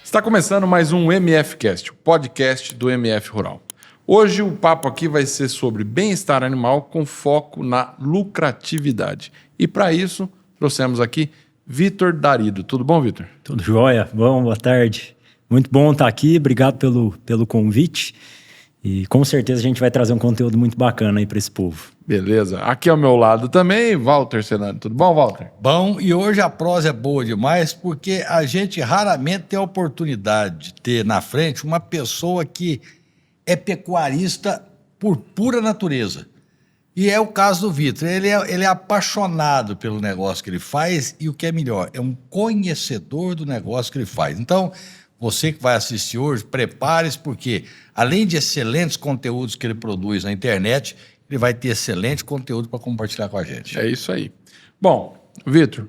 Está começando mais um MFcast, o podcast do MF Rural. Hoje o papo aqui vai ser sobre bem-estar animal com foco na lucratividade. E para isso, trouxemos aqui Vitor Darido. Tudo bom, Vitor? Tudo jóia. Bom, boa tarde. Muito bom estar aqui. Obrigado pelo convite. E com certeza a gente vai trazer um conteúdo muito bacana aí para esse povo. Beleza. Aqui ao meu lado também, Walter Senani. Tudo bom, Walter? Bom, e hoje a prosa é boa demais porque a gente raramente tem a oportunidade de ter na frente uma pessoa que é pecuarista por pura natureza. E é o caso do Vitor. Ele é apaixonado pelo negócio que ele faz e o que é melhor, é um conhecedor do negócio que ele faz. Então, você que vai assistir hoje, prepare-se porque, além de excelentes conteúdos que ele produz na internet, ele vai ter excelente conteúdo para compartilhar com a gente. É isso aí. Bom, Vitor,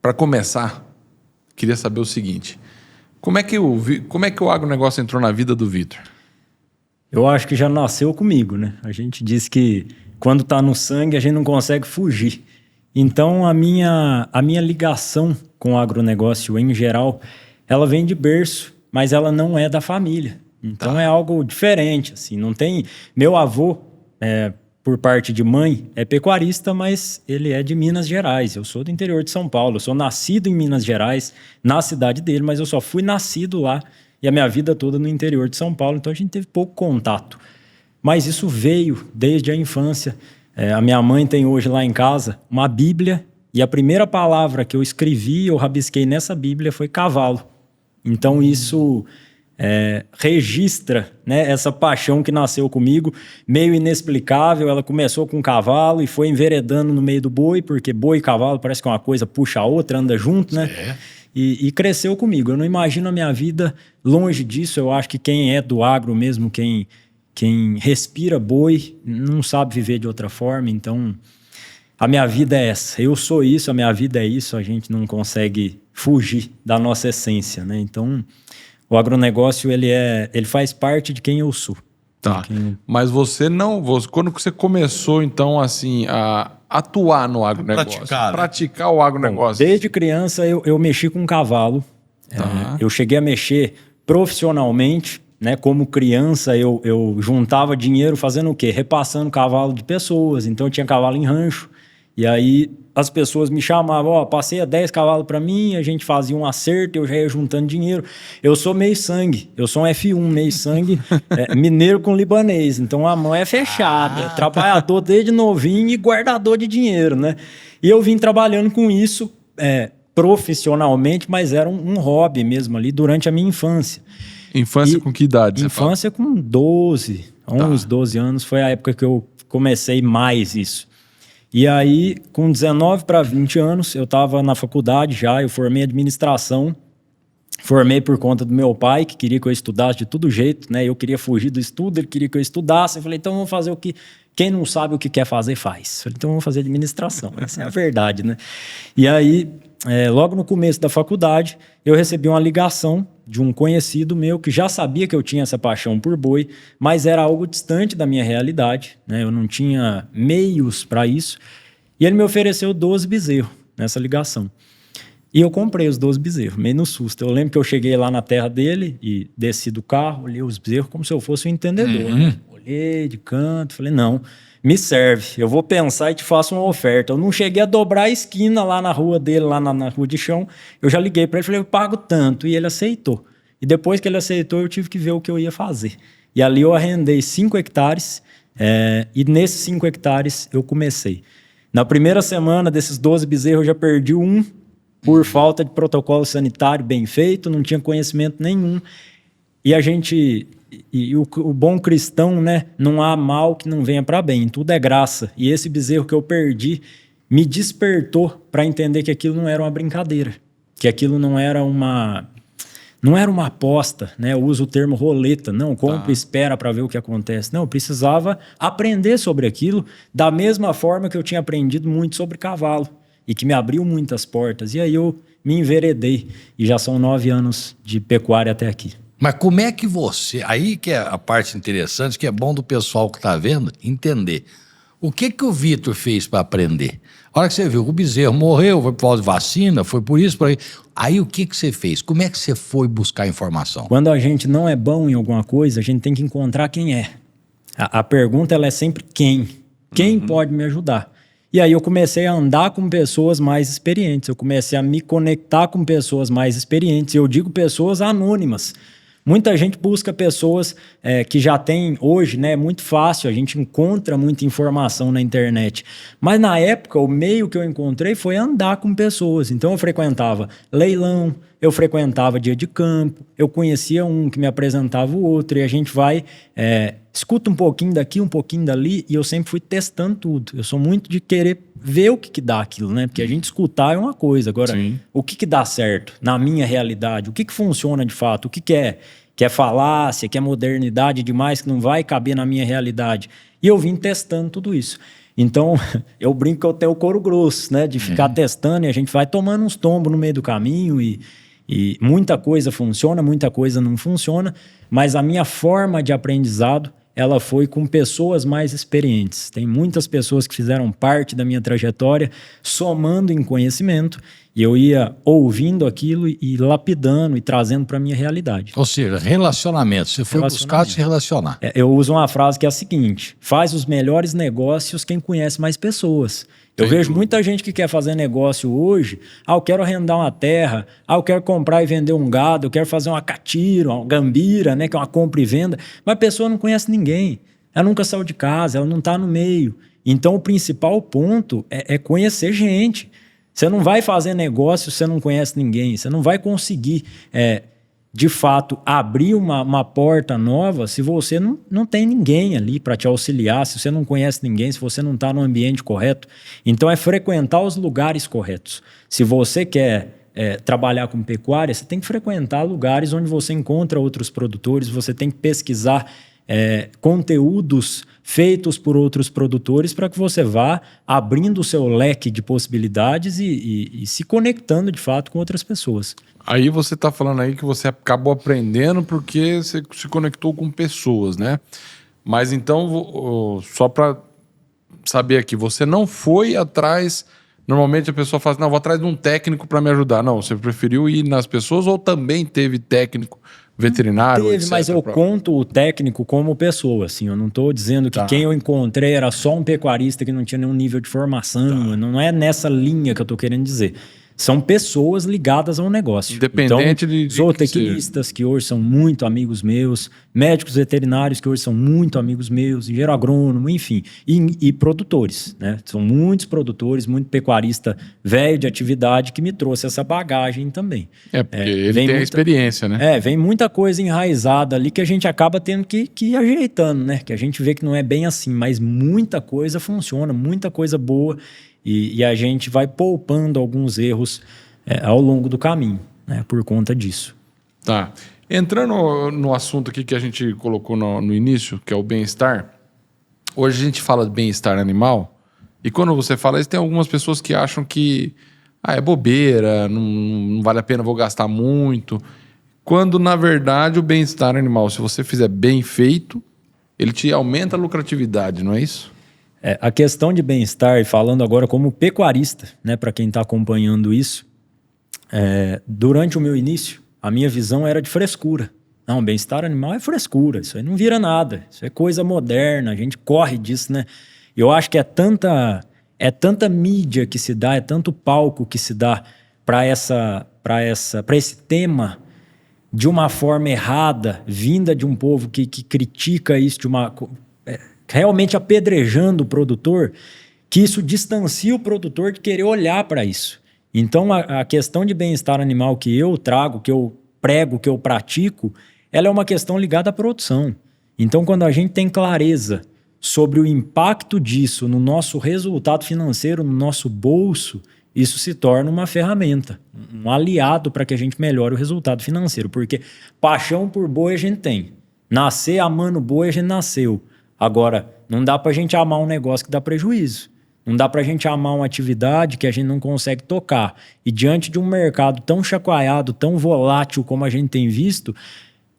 para começar, queria saber o seguinte. Como é que o agronegócio entrou na vida do Vitor? Eu acho que já nasceu comigo, né? A gente diz que quando está no sangue a gente não consegue fugir. Então a minha ligação com o agronegócio em geral, ela vem de berço, mas ela não é da família. Então é algo diferente, assim. Não tem... Meu avô, por parte de mãe, é pecuarista, mas ele é de Minas Gerais. Eu sou do interior de São Paulo. Eu sou nascido em Minas Gerais, na cidade dele, mas eu só fui nascido lá e a minha vida toda no interior de São Paulo. Então a gente teve pouco contato. Mas isso veio desde a infância. A minha mãe tem hoje lá em casa uma Bíblia e a primeira palavra que eu escrevi, eu rabisquei nessa Bíblia foi cavalo. Então isso registra, né, essa paixão que nasceu comigo, meio inexplicável. Ela começou com cavalo e foi enveredando no meio do boi, porque boi e cavalo parece que uma coisa puxa a outra, anda junto, né? E cresceu comigo. Eu não imagino a minha vida longe disso. Eu acho que quem é do agro mesmo, quem respira boi, não sabe viver de outra forma. Então, a minha vida é essa. Eu sou isso, a minha vida é isso. A gente não consegue fugir da nossa essência, né? Então, o agronegócio, ele faz parte de quem eu sou. Tá. Mas você não... Quando você começou, então, assim, a atuar no agronegócio, praticar o agronegócio? Bom, desde criança eu mexi com cavalo. Eu cheguei a mexer profissionalmente, né? Como criança eu juntava dinheiro fazendo o quê? Repassando cavalo de pessoas. Então eu tinha cavalo em rancho. E aí as pessoas me chamavam, passeia 10 cavalos para mim, a gente fazia um acerto, eu já ia juntando dinheiro. Eu sou meio sangue, eu sou um F1, meio sangue, mineiro com libanês. Então a mão é fechada, trabalhador desde novinho e guardador de dinheiro, né? E eu vim trabalhando com isso profissionalmente, mas era um hobby mesmo ali durante a minha infância. Infância com que idade? Infância com 12, 11, 12 anos, foi a época que eu comecei mais isso. E aí, com 19 para 20 anos, eu estava na faculdade já, eu formei administração, formei por conta do meu pai, que queria que eu estudasse de todo jeito, né? Eu queria fugir do estudo, ele queria que eu estudasse. Eu falei, então vamos fazer o que quem não sabe o que quer fazer, faz. Eu falei, então vamos fazer administração. Essa é a verdade, né? E aí, logo no começo da faculdade, eu recebi uma ligação de um conhecido meu que já sabia que eu tinha essa paixão por boi, mas era algo distante da minha realidade, né? Eu não tinha meios para isso. E ele me ofereceu 12 bezerros nessa ligação. E eu comprei os 12 bezerros, meio no susto. Eu lembro que eu cheguei lá na terra dele e desci do carro, olhei os bezerros como se eu fosse um entendedor. Né? Olhei de canto, falei, não, me serve, eu vou pensar e te faço uma oferta. Eu não cheguei a dobrar a esquina lá na rua dele, lá na rua de chão. Eu já liguei para ele e falei, eu pago tanto. E ele aceitou. E depois que ele aceitou, eu tive que ver o que eu ia fazer. E ali eu arrendei 5 hectares e nesses 5 hectares eu comecei. Na primeira semana desses 12 bezerros eu já perdi um por falta de protocolo sanitário bem feito, não tinha conhecimento nenhum. E a gente... E o bom cristão, né? Não há mal que não venha para bem, tudo é graça. E esse bezerro que eu perdi me despertou para entender que aquilo não era uma brincadeira, que aquilo não era uma aposta, né? Eu uso o termo roleta, não compra e espera para ver o que acontece. Não, eu precisava aprender sobre aquilo da mesma forma que eu tinha aprendido muito sobre cavalo e que me abriu muitas portas. E aí eu me enveredei e já são 9 anos de pecuária até aqui. Mas como é que você... Aí que é a parte interessante, que é bom do pessoal que está vendo entender. O que o Vitor fez para aprender? A hora que você viu que o bezerro morreu, foi por causa de vacina, foi por isso, por aí. Aí o que você fez? Como é que você foi buscar informação? Quando a gente não é bom em alguma coisa, a gente tem que encontrar quem é. A pergunta ela é sempre quem. Quem pode me ajudar? E aí eu comecei a andar com pessoas mais experientes, eu comecei a me conectar com pessoas mais experientes. Eu digo pessoas anônimas. Muita gente busca pessoas que já têm hoje, né? É muito fácil, a gente encontra muita informação na internet. Mas na época, o meio que eu encontrei foi andar com pessoas. Então eu frequentava leilão, eu frequentava dia de campo, eu conhecia um que me apresentava o outro, e a gente vai, escuta um pouquinho daqui, um pouquinho dali, e eu sempre fui testando tudo. Eu sou muito de querer ver o que dá aquilo, né? Porque a gente escutar é uma coisa. Agora, Sim. o que dá certo na minha realidade? O que funciona de fato? O que é? Que é falácia, que é modernidade demais, que não vai caber na minha realidade. E eu vim testando tudo isso. Então, eu brinco que eu tenho o couro grosso, né? De ficar testando, e a gente vai tomando uns tombos no meio do caminho, e muita coisa funciona, muita coisa não funciona, mas a minha forma de aprendizado, ela foi com pessoas mais experientes. Tem muitas pessoas que fizeram parte da minha trajetória, somando em conhecimento, e eu ia ouvindo aquilo e lapidando e trazendo para a minha realidade. Ou seja, relacionamento. Você foi buscar se relacionar. Eu uso uma frase que é a seguinte: faz os melhores negócios quem conhece mais pessoas. Eu vejo muita gente que quer fazer negócio hoje. Eu quero arrendar uma terra, eu quero comprar e vender um gado, eu quero fazer uma catira, uma gambira, né, que é uma compra e venda. Mas a pessoa não conhece ninguém. Ela nunca saiu de casa, ela não está no meio. Então o principal ponto é conhecer gente. Você não vai fazer negócio se você não conhece ninguém. Você não vai conseguir, de fato, abrir uma porta nova se você não tem ninguém ali para te auxiliar, se você não conhece ninguém, se você não está no ambiente correto. Então, é frequentar os lugares corretos. Se você quer trabalhar com pecuária, você tem que frequentar lugares onde você encontra outros produtores, você tem que pesquisar conteúdos feitos por outros produtores para que você vá abrindo o seu leque de possibilidades e se conectando de fato com outras pessoas. Aí você está falando aí que você acabou aprendendo porque você se conectou com pessoas, né? Mas então, só para saber aqui, você não foi atrás... Normalmente a pessoa fala assim, não, vou atrás de um técnico para me ajudar. Não, você preferiu ir nas pessoas ou também teve técnico veterinário? Teve, etc, mas eu conto o técnico como pessoa, assim. Eu não estou dizendo que quem eu encontrei era só um pecuarista que não tinha nenhum nível de formação. Não é nessa linha que eu estou querendo dizer. São pessoas ligadas ao negócio. Independente então, de zootecnistas que hoje são muito amigos meus, médicos veterinários que hoje são muito amigos meus, engenheiro agrônomo, enfim, e produtores, né? São muitos produtores, muito pecuarista velho de atividade que me trouxe essa bagagem também. Porque ele tem a experiência, né? Vem muita coisa enraizada ali que a gente acaba tendo que ir ajeitando, né? Que a gente vê que não é bem assim, mas muita coisa funciona, muita coisa boa. E a gente vai poupando alguns erros ao longo do caminho, né, por conta disso. Tá. Entrando no assunto aqui que a gente colocou no início, que é o bem-estar. Hoje a gente fala de bem-estar animal, e quando você fala isso, tem algumas pessoas que acham que é bobeira, não vale a pena, vou gastar muito. Quando, na verdade, o bem-estar animal, se você fizer bem feito, ele te aumenta a lucratividade, não é isso? A questão de bem-estar, e falando agora como pecuarista, né, para quem está acompanhando isso, durante o meu início, a minha visão era de frescura. Não, bem-estar animal é frescura, isso aí não vira nada, isso é coisa moderna, a gente corre disso, né? Eu acho que é tanta mídia que se dá, é tanto palco que se dá para esse tema de uma forma errada, vinda de um povo que critica isso de uma... realmente apedrejando o produtor, que isso distancia o produtor de querer olhar para isso. Então, a questão de bem-estar animal que eu trago, que eu prego, que eu pratico, ela é uma questão ligada à produção. Então, quando a gente tem clareza sobre o impacto disso no nosso resultado financeiro, no nosso bolso, isso se torna uma ferramenta, um aliado para que a gente melhore o resultado financeiro. Porque paixão por boi a gente tem. Nascer amando boi a gente nasceu. Agora, não dá para a gente amar um negócio que dá prejuízo. Não dá para a gente amar uma atividade que a gente não consegue tocar. E diante de um mercado tão chacoalhado, tão volátil como a gente tem visto,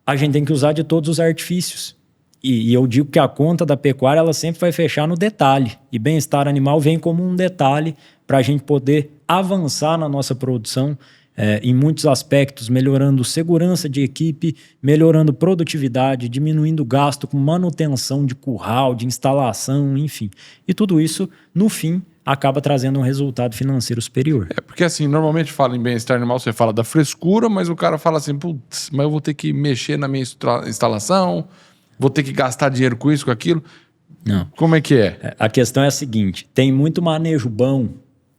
a gente tem que usar de todos os artifícios. E eu digo que a conta da pecuária ela sempre vai fechar no detalhe. E bem-estar animal vem como um detalhe para a gente poder avançar na nossa produção em muitos aspectos, melhorando segurança de equipe, melhorando produtividade, diminuindo gasto com manutenção de curral, de instalação, enfim. E tudo isso, no fim, acaba trazendo um resultado financeiro superior. Porque assim, normalmente fala em bem-estar animal, você fala da frescura, mas o cara fala assim, putz, mas eu vou ter que mexer na minha instalação, vou ter que gastar dinheiro com isso, com aquilo. Não. Como é que é? A questão é a seguinte, tem muito manejo bom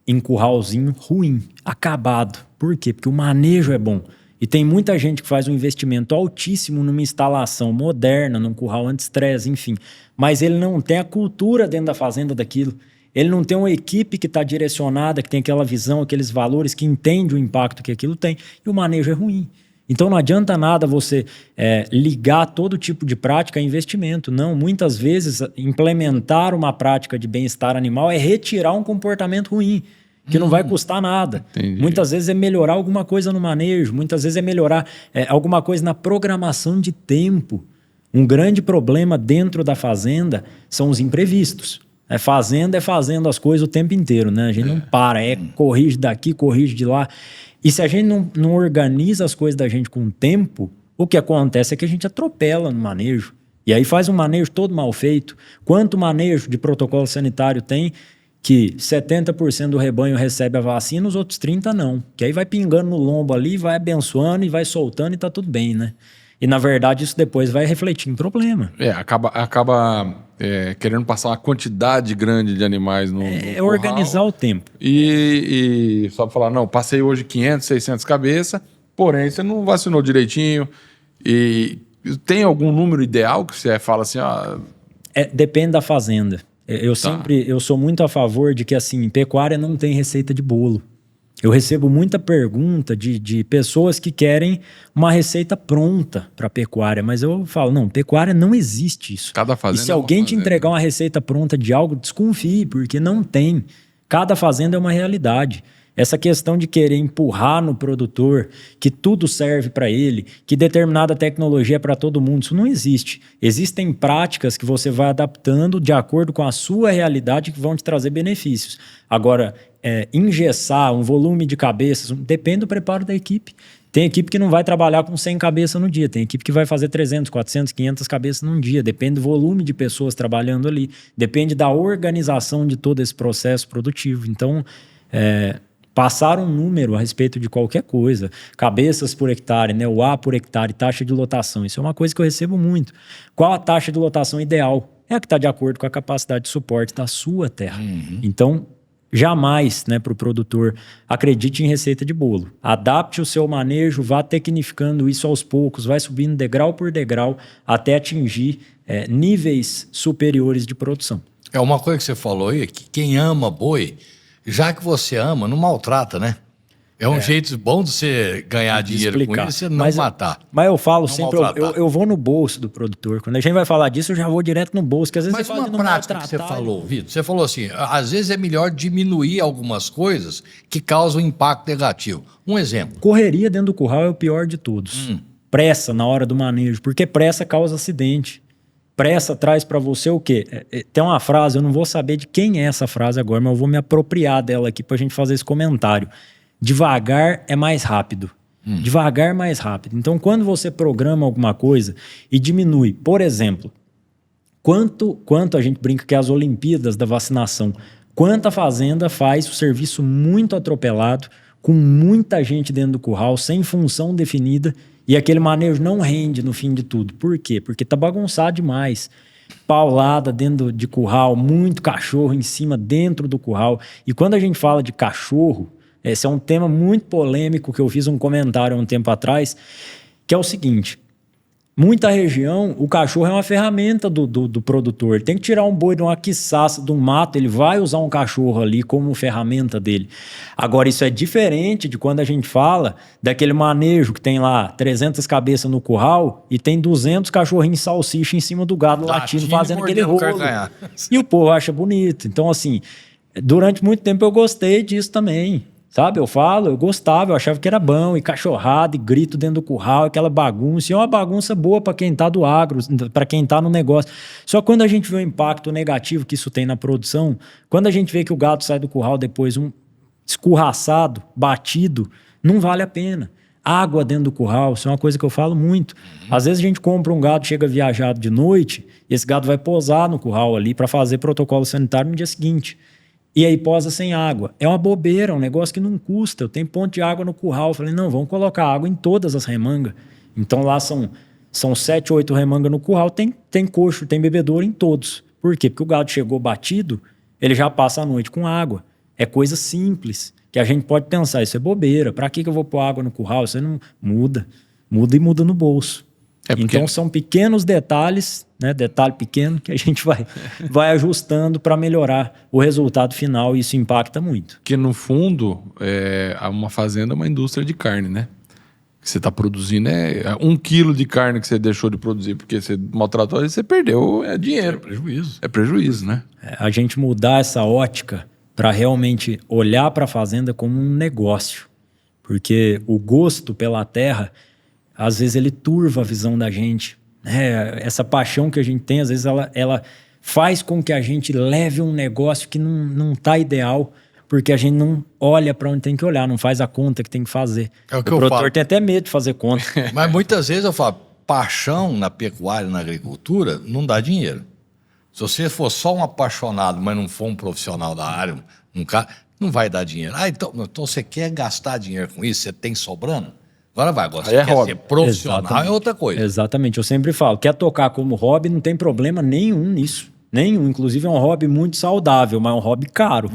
em curralzinho ruim, acabado. Por quê? Porque o manejo é bom. E tem muita gente que faz um investimento altíssimo numa instalação moderna, num curral anti-estresse, enfim. Mas ele não tem a cultura dentro da fazenda daquilo. Ele não tem uma equipe que está direcionada, que tem aquela visão, aqueles valores, que entende o impacto que aquilo tem. E o manejo é ruim. Então não adianta nada você ligar todo tipo de prática a investimento. Não, muitas vezes implementar uma prática de bem-estar animal é retirar um comportamento ruim, que não vai custar nada. Entendi. Muitas vezes é melhorar alguma coisa no manejo, muitas vezes é melhorar alguma coisa na programação de tempo. Um grande problema dentro da fazenda são os imprevistos. Fazenda é fazendo as coisas o tempo inteiro, né? A gente não para, corrige daqui, corrige de lá. E se a gente não organiza as coisas da gente com o tempo, o que acontece é que a gente atropela no manejo. E aí faz um manejo todo mal feito. Quanto manejo de protocolo sanitário tem que 70% do rebanho recebe a vacina, os outros 30% não. Que aí vai pingando no lombo ali, vai abençoando e vai soltando e tá tudo bem, né? E na verdade isso depois vai refletir em problema. Acaba querendo passar uma quantidade grande de animais no curral. Organizar o tempo. E só falar, não, passei hoje 500, 600 cabeças, porém você não vacinou direitinho. E tem algum número ideal que você fala assim, depende da fazenda. Eu sou muito a favor de que assim, pecuária não tem receita de bolo. Eu recebo muita pergunta de pessoas que querem uma receita pronta para pecuária, mas eu falo, não, pecuária não existe isso. Cada fazenda e se alguém te entregar uma receita pronta de algo, desconfie, porque não tem. Cada fazenda é uma realidade. Essa questão de querer empurrar no produtor que tudo serve para ele, que determinada tecnologia é para todo mundo, isso não existe. Existem práticas que você vai adaptando de acordo com a sua realidade que vão te trazer benefícios. Agora, engessar um volume de cabeças, depende do preparo da equipe. Tem equipe que não vai trabalhar com 100 cabeças no dia, tem equipe que vai fazer 300, 400, 500 cabeças num dia, depende do volume de pessoas trabalhando ali, depende da organização de todo esse processo produtivo. Então, passar um número a respeito de qualquer coisa, cabeças por hectare, né, o A por hectare, taxa de lotação, isso é uma coisa que eu recebo muito. Qual a taxa de lotação ideal? É a que está de acordo com a capacidade de suporte da sua terra. Então, jamais, né, para o produtor, acredite em receita de bolo. Adapte o seu manejo, vá tecnificando isso aos poucos, vai subindo degrau por degrau até atingir níveis superiores de produção. É uma coisa que você falou aí, que quem ama boi, já que você ama, não maltrata, né? É um jeito bom de você ganhar dinheiro explicar. Com isso e não matar. Mas eu falo não sempre, eu vou no bolso do produtor. Quando a gente vai falar disso, eu já vou direto no bolso. Que às vezes mas você uma fala prática que você falou, Vitor, você falou assim, às vezes é melhor diminuir algumas coisas que causam impacto negativo. Um exemplo. Correria dentro do curral é o pior de todos. Pressa na hora do manejo, porque pressa causa acidente. Pressa traz para você o quê? Tem uma frase, eu não vou saber de quem é essa frase agora, mas eu vou me apropriar dela aqui para a gente fazer esse comentário. Devagar é mais rápido. Devagar é mais rápido. Então, quando você programa alguma coisa e diminui, por exemplo, quanto a gente brinca que é as Olimpíadas da vacinação, quanta fazenda faz o serviço muito atropelado, com muita gente dentro do curral, sem função definida, e aquele manejo não rende no fim de tudo. Por quê? Porque tá bagunçado demais. Paulada dentro de curral, muito cachorro em cima dentro do curral. E quando a gente fala de cachorro, esse é um tema muito polêmico que eu fiz um comentário há um tempo atrás, que é o seguinte: muita região, o cachorro é uma ferramenta do produtor. Ele tem que tirar um boi de uma quiçaça, de um mato, ele vai usar um cachorro ali como ferramenta dele. Agora, isso é diferente de quando a gente fala daquele manejo que tem lá 300 cabeças no curral e tem 200 cachorrinhos salsicha em cima do gado latindo, fazendo aquele rolo. E o povo acha bonito. Então, assim, durante muito tempo eu gostei disso também. sabe? Eu gostava, eu achava que era bom, e cachorrada, e grito dentro do curral, aquela bagunça, e é uma bagunça boa para quem tá do agro, para quem tá no negócio. Só quando a gente vê o impacto negativo que isso tem na produção, quando a gente vê que o gado sai do curral depois escorraçado, batido, não vale a pena. Água dentro do curral, isso é uma coisa que eu falo muito. Às vezes a gente compra um gado, chega viajado de noite, e esse gado vai posar no curral ali para fazer protocolo sanitário no dia seguinte. E aí posa sem água. É uma bobeira, é um negócio que não custa. Eu tenho ponto de água no curral. Eu falei, não, vamos colocar água em todas as remangas. Então lá são 7, 8 remangas no curral, tem coxo, tem bebedouro em todos. Por quê? Porque o gado chegou batido, ele já passa a noite com água. É coisa simples, que a gente pode pensar, isso é bobeira. Para que eu vou pôr água no curral? Você não muda. Muda e muda no bolso. Então são pequenos detalhes, né, detalhe pequeno, que a gente vai ajustando para melhorar o resultado final, e isso impacta muito. Porque no fundo, uma fazenda é uma indústria de carne, né? Você está produzindo 1 quilo de carne que você deixou de produzir porque você maltratou, aí você perdeu dinheiro. É prejuízo. É prejuízo, né? A gente mudar essa ótica para realmente olhar para a fazenda como um negócio. Porque o gosto pela terra, às vezes ele turva a visão da gente. Essa paixão que a gente tem, às vezes ela faz com que a gente leve um negócio que não está ideal, porque a gente não olha para onde tem que olhar, não faz a conta que tem que fazer. É o que o eu produtor falo. tem até medo de fazer conta. Mas muitas vezes eu falo, paixão na pecuária, na agricultura, não dá dinheiro. Se você for só um apaixonado, mas não for um profissional da área, não vai dar dinheiro. Então você quer gastar dinheiro com isso? Você tem sobrando? Agora vai. Agora você quer ser profissional, Exatamente. é outra coisa. Exatamente. Eu sempre falo, quer tocar como hobby, não tem problema nenhum nisso. Nenhum. Inclusive é um hobby muito saudável, mas é um hobby caro.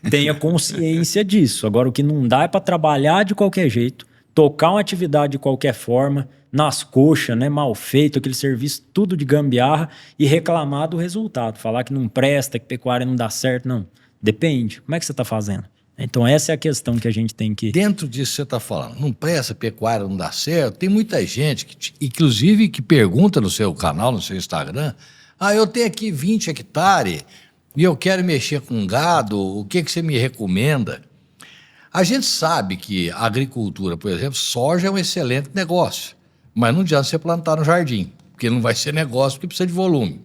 Tenha consciência disso. Agora, o que não dá é para trabalhar de qualquer jeito, tocar uma atividade de qualquer forma, nas coxas, né, mal feito, aquele serviço tudo de gambiarra, e reclamar do resultado. Falar que não presta, que pecuária não dá certo. Não. Depende. Como é que você está fazendo? Então essa é a questão que a gente tem que... Dentro disso que você está falando, não presta, pecuária não dá certo. Tem muita gente, inclusive, que pergunta no seu canal, no seu Instagram, eu tenho aqui 20 hectares e eu quero mexer com gado, o que você me recomenda? A gente sabe que a agricultura, por exemplo, soja é um excelente negócio, mas não adianta você plantar no jardim, porque não vai ser negócio, porque precisa de volume.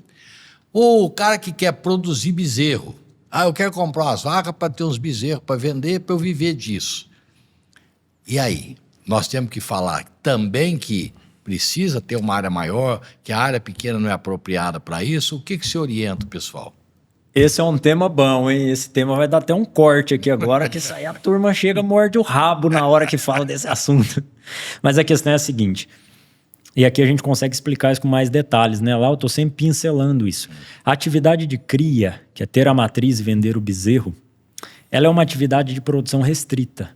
Ou o cara que quer produzir bezerro, eu quero comprar umas vacas para ter uns bezerros para vender, para eu viver disso. E aí? Nós temos que falar também que precisa ter uma área maior, que a área pequena não é apropriada para isso. O que se orienta, pessoal? Esse é um tema bom, hein? Esse tema vai dar até um corte aqui agora, que isso aí a turma chega, morde o rabo na hora que fala desse assunto. Mas a questão é a seguinte, e aqui a gente consegue explicar isso com mais detalhes, né? Lá eu estou sempre pincelando isso. A atividade de cria, que é ter a matriz e vender o bezerro, ela é uma atividade de produção restrita.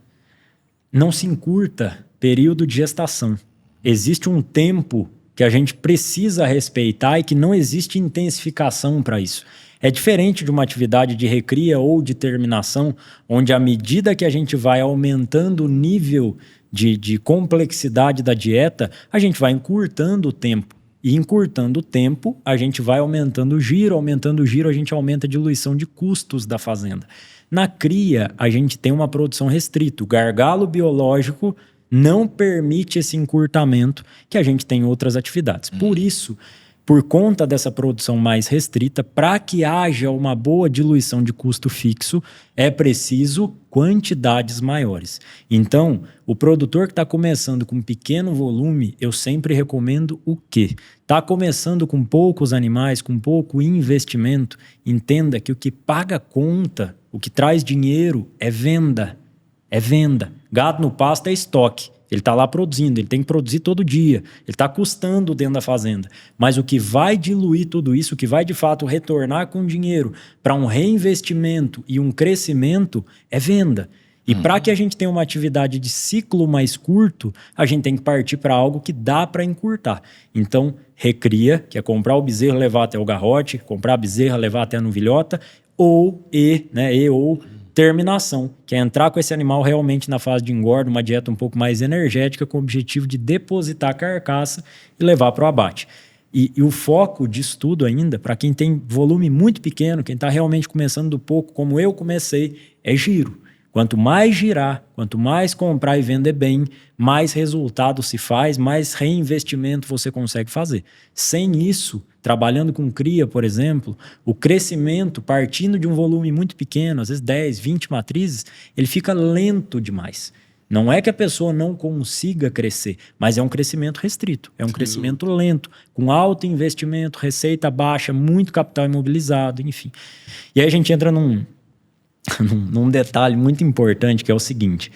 Não se encurta período de gestação. Existe um tempo que a gente precisa respeitar e que não existe intensificação para isso. É diferente de uma atividade de recria ou de terminação, onde à medida que a gente vai aumentando o nível de complexidade da dieta, a gente vai encurtando o tempo. E encurtando o tempo, a gente vai aumentando o giro, a gente aumenta a diluição de custos da fazenda. Na cria, a gente tem uma produção restrita. O gargalo biológico não permite esse encurtamento que a gente tem em outras atividades. Por isso, por conta dessa produção mais restrita, para que haja uma boa diluição de custo fixo, é preciso quantidades maiores. Então, o produtor que está começando com pequeno volume, eu sempre recomendo o quê? Está começando com poucos animais, com pouco investimento, entenda que o que paga conta, o que traz dinheiro é venda. É venda. Gado no pasto é estoque. Ele está lá produzindo, ele tem que produzir todo dia. Ele está custando dentro da fazenda. Mas o que vai diluir tudo isso, o que vai de fato retornar com dinheiro para um reinvestimento e um crescimento é venda. E para que a gente tenha uma atividade de ciclo mais curto, a gente tem que partir para algo que dá para encurtar. Então, recria, que é comprar o bezerro, levar até o garrote, comprar a bezerra, levar até a novilhota, ou terminação, que é entrar com esse animal realmente na fase de engorda, uma dieta um pouco mais energética, com o objetivo de depositar a carcaça e levar para o abate. E o foco disso tudo ainda, para quem tem volume muito pequeno, quem está realmente começando do pouco, como eu comecei, é giro. Quanto mais girar, quanto mais comprar e vender bem, mais resultado se faz, mais reinvestimento você consegue fazer. Sem isso, trabalhando com cria, por exemplo, o crescimento, partindo de um volume muito pequeno, às vezes 10, 20 matrizes, ele fica lento demais. Não é que a pessoa não consiga crescer, mas é um crescimento restrito, é um crescimento lento, com alto investimento, receita baixa, muito capital imobilizado, enfim. E aí a gente entra num detalhe muito importante, que é o seguinte: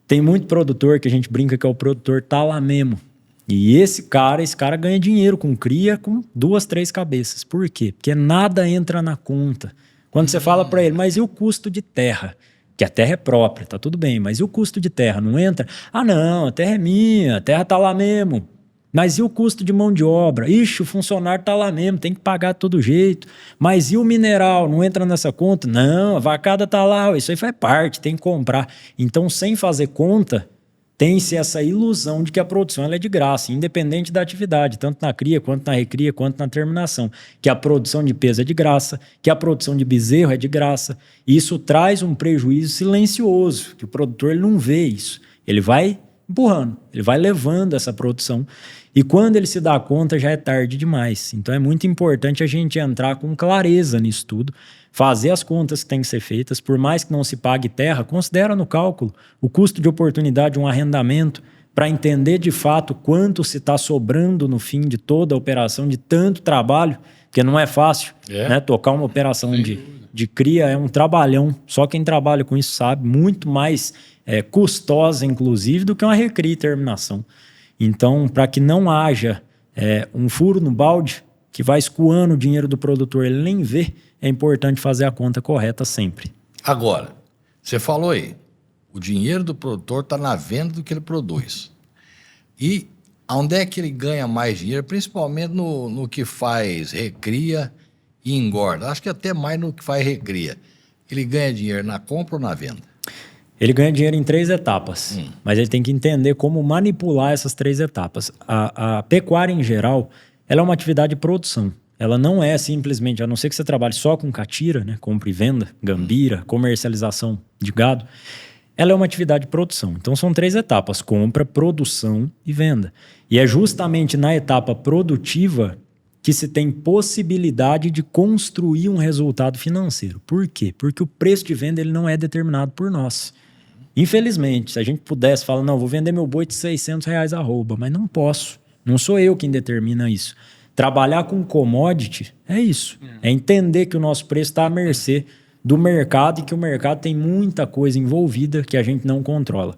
tem muito produtor que a gente brinca que é o produtor talamemo. E esse cara ganha dinheiro com cria com 2, 3 cabeças. Por quê? Porque nada entra na conta. Quando você fala para ele, mas e o custo de terra? Que a terra é própria, tá tudo bem, mas e o custo de terra? Não entra? Ah, não, a terra é minha, a terra tá lá mesmo. Mas e o custo de mão de obra? Ixi, o funcionário tá lá mesmo, tem que pagar de todo jeito. Mas e o mineral? Não entra nessa conta? Não, a vacada tá lá, isso aí faz parte, tem que comprar. Então, sem fazer conta, tem-se essa ilusão de que a produção ela é de graça, independente da atividade, tanto na cria, quanto na recria, quanto na terminação. Que a produção de peso é de graça, que a produção de bezerro é de graça. E isso traz um prejuízo silencioso, que o produtor ele não vê isso. Ele vai empurrando, ele vai levando essa produção. E quando ele se dá conta, já é tarde demais. Então é muito importante a gente entrar com clareza nisso tudo, fazer as contas que têm que ser feitas, por mais que não se pague terra, considera no cálculo o custo de oportunidade de um arrendamento para entender de fato quanto se está sobrando no fim de toda a operação, de tanto trabalho, porque não é fácil, né? Tocar uma operação de cria é um trabalhão, só quem trabalha com isso sabe, muito mais custosa, inclusive, do que uma recria e terminação. Então, para que não haja um furo no balde, que vai escoando o dinheiro do produtor, ele nem vê, é importante fazer a conta correta sempre. Agora, você falou aí, o dinheiro do produtor está na venda do que ele produz. E onde é que ele ganha mais dinheiro? Principalmente no que faz recria e engorda. Acho que até mais no que faz recria. Ele ganha dinheiro na compra ou na venda? Ele ganha dinheiro em 3 etapas, mas ele tem que entender como manipular essas 3 etapas. A pecuária, em geral, ela é uma atividade de produção. Ela não é simplesmente, a não ser que você trabalhe só com catira, né, compra e venda, gambira, comercialização de gado, ela é uma atividade de produção. Então são 3 etapas: compra, produção e venda. E é justamente na etapa produtiva que se tem possibilidade de construir um resultado financeiro. Por quê? Porque o preço de venda ele não é determinado por nós. Infelizmente, se a gente pudesse falar, não, vou vender meu boi de R$600 arroba, mas não posso. Não sou eu quem determina isso. Trabalhar com commodity é isso. É entender que o nosso preço está à mercê do mercado e que o mercado tem muita coisa envolvida que a gente não controla.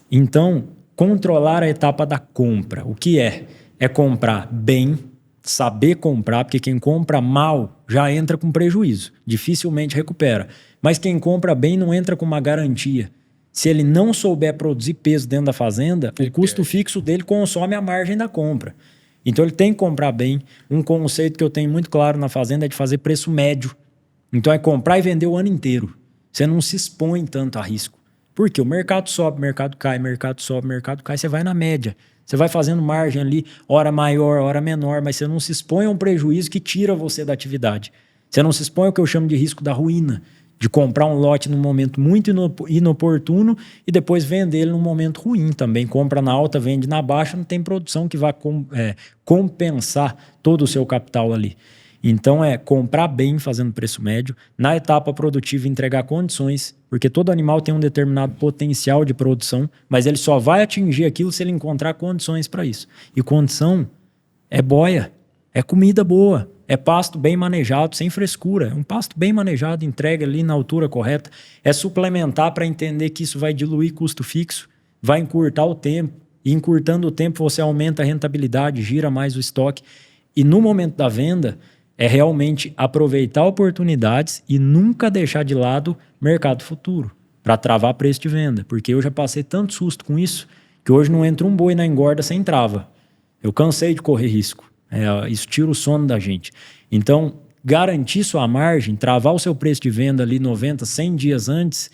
Então, controlar a etapa da compra. O que é? É comprar bem, saber comprar, porque quem compra mal já entra com prejuízo. Dificilmente recupera. Mas quem compra bem não entra com uma garantia. Se ele não souber produzir peso dentro da fazenda, o custo fixo dele consome a margem da compra. Então ele tem que comprar bem. Um conceito que eu tenho muito claro na fazenda é de fazer preço médio. Então é comprar e vender o ano inteiro. Você não se expõe tanto a risco. Porque o mercado sobe, o mercado cai, o mercado sobe, o mercado cai. Você vai na média. Você vai fazendo margem ali, hora maior, hora menor, mas você não se expõe a um prejuízo que tira você da atividade. Você não se expõe ao que eu chamo de risco da ruína, de comprar um lote num momento muito inoportuno e depois vender ele num momento ruim também. Compra na alta, vende na baixa, não tem produção que vá compensar todo o seu capital ali. Então é comprar bem fazendo preço médio, na etapa produtiva entregar condições, porque todo animal tem um determinado potencial de produção, mas ele só vai atingir aquilo se ele encontrar condições para isso. E condição é boia, é comida boa, é pasto bem manejado, sem frescura. É um pasto bem manejado, entregue ali na altura correta. É suplementar para entender que isso vai diluir custo fixo, vai encurtar o tempo. E encurtando o tempo você aumenta a rentabilidade, gira mais o estoque. E no momento da venda é realmente aproveitar oportunidades e nunca deixar de lado mercado futuro para travar preço de venda. Porque eu já passei tanto susto com isso que hoje não entra um boi na engorda sem trava. Eu cansei de correr risco. Isso tira o sono da gente. Então, garantir sua margem, travar o seu preço de venda ali 90, 100 dias antes,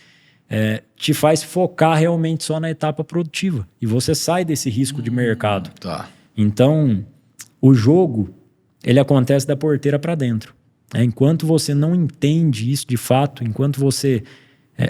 te faz focar realmente só na etapa produtiva. E você sai desse risco de mercado. Tá. Então, o jogo, ele acontece da porteira para dentro. Enquanto você não entende isso de fato, enquanto você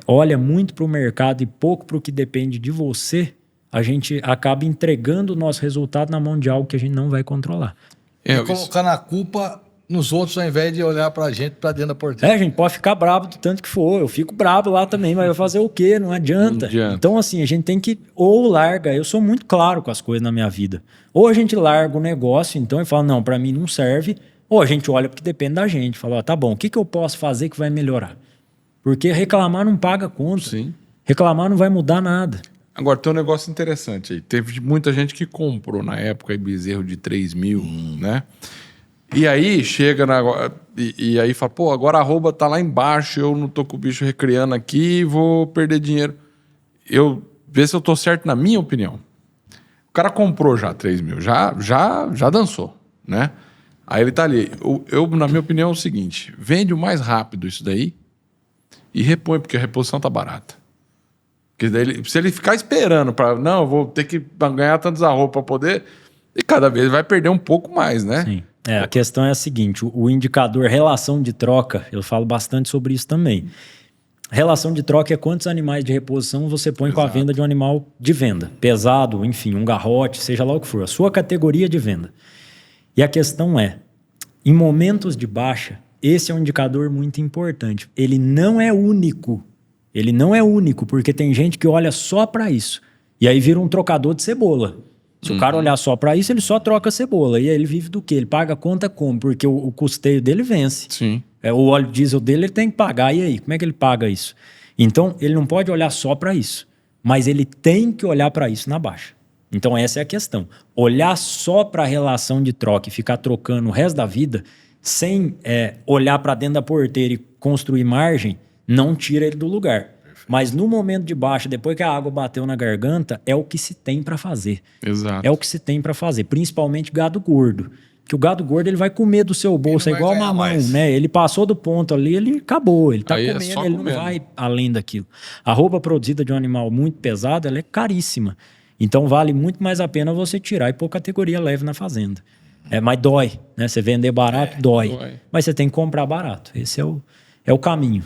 olha muito para o mercado e pouco para o que depende de você, a gente acaba entregando o nosso resultado na mão de algo que a gente não vai controlar. E colocando a culpa nos outros ao invés de olhar pra gente, pra dentro da porteira. A gente pode ficar bravo do tanto que for. Eu fico bravo lá também, mas vai fazer o quê? Não adianta. Não adianta. Então, assim, a gente tem que ou larga. Eu sou muito claro com as coisas na minha vida. Ou a gente larga o negócio, então, e fala, não, pra mim não serve. Ou a gente olha porque depende da gente. Fala, ó, tá bom, o que eu posso fazer que vai melhorar? Porque reclamar não paga conta. Sim. Reclamar não vai mudar nada. Agora, tem um negócio interessante aí. Teve muita gente que comprou na época aí bezerro de 3 mil, né? E aí chega e aí fala, pô, agora a arroba tá lá embaixo, eu não tô com o bicho recriando aqui, vou perder dinheiro. Vê se eu tô certo na minha opinião. O cara comprou já 3 mil, já dançou, né? Aí ele tá ali. Na minha opinião, é o seguinte, vende o mais rápido isso daí e repõe, porque a reposição tá barata. Porque daí, se ele ficar esperando não, eu vou ter que ganhar tantos arroba para poder, e cada vez vai perder um pouco mais, né? Sim. A questão é a seguinte, o indicador relação de troca, eu falo bastante sobre isso também. Relação de troca é quantos animais de reposição você põe com a venda de um animal de venda. Pesado, enfim, um garrote, seja lá o que for. A sua categoria de venda. E a questão é, em momentos de baixa, esse é um indicador muito importante. Ele não é único. Ele não é único, porque tem gente que olha só para isso. E aí vira um trocador de cebola. Se o cara olhar só para isso, ele só troca cebola. E aí ele vive do quê? Ele paga a conta como? Porque o custeio dele vence. Sim. O óleo diesel dele ele tem que pagar. E aí, como é que ele paga isso? Então, ele não pode olhar só para isso. Mas ele tem que olhar para isso na baixa. Então, essa é a questão. Olhar só para a relação de troca e ficar trocando o resto da vida, sem olhar para dentro da porteira e construir margem, não tira ele do lugar. Mas no momento de baixa, depois que a água bateu na garganta, é o que se tem para fazer. Exato. É o que se tem para fazer, principalmente gado gordo. Porque o gado gordo ele vai comer do seu bolso, é igual a mamão, né? Ele passou do ponto ali, ele acabou. Ele tá comendo, ele não vai além daquilo. A roupa produzida de um animal muito pesado, ela é caríssima. Então vale muito mais a pena você tirar e pôr categoria leve na fazenda. Mas dói, né? Você vender barato, dói. Mas você tem que comprar barato. Esse é o caminho.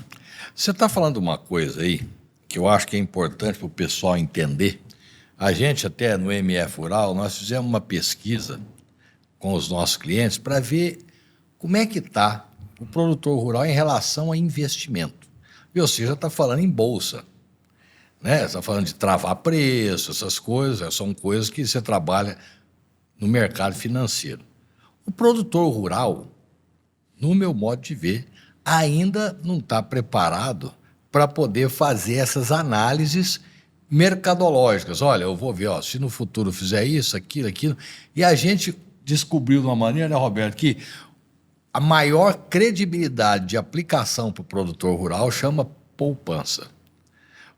Você está falando uma coisa aí que eu acho que é importante para o pessoal entender. A gente até no MF Rural, nós fizemos uma pesquisa com os nossos clientes para ver como é que está o produtor rural em relação a investimento. E você já está falando em bolsa, né? Você está falando de travar preço, essas coisas, são coisas que você trabalha no mercado financeiro. O produtor rural, no meu modo de ver, ainda não está preparado para poder fazer essas análises mercadológicas. Olha, eu vou ver, se no futuro fizer isso, aquilo. E a gente descobriu de uma maneira, né, Roberto, que a maior credibilidade de aplicação para o produtor rural chama poupança.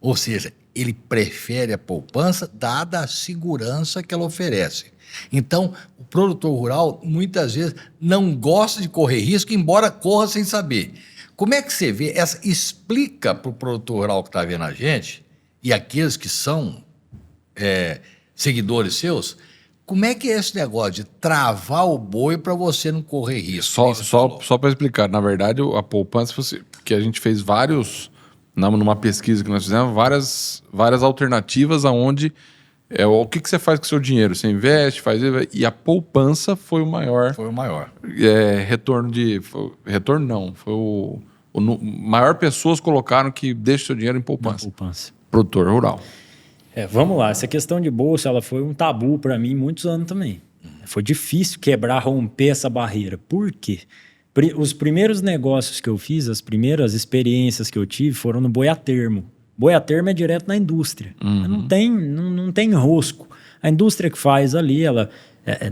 Ou seja, ele prefere a poupança dada a segurança que ela oferece. Então, o produtor rural, muitas vezes, não gosta de correr risco, embora corra sem saber. Como é que você vê? Explica para o produtor rural que está vendo a gente, e aqueles que são seguidores seus, como é que é esse negócio de travar o boi para você não correr risco? Só para explicar, na verdade, a poupança, que a gente fez numa pesquisa que nós fizemos, várias alternativas aonde... o que você faz com o seu dinheiro? Você investe, e a poupança foi o maior. Foi o maior. Retorno não. Foi o maior pessoas colocaram que deixa seu dinheiro em poupança. Produtor rural. Vamos lá. Essa questão de bolsa, ela foi um tabu para mim muitos anos também. Foi difícil romper essa barreira. Por quê? Os primeiros negócios que eu fiz, as primeiras experiências que eu tive foram no boi a termo. Boi a termo é direto na indústria. Não tem rosco. A indústria que faz ali,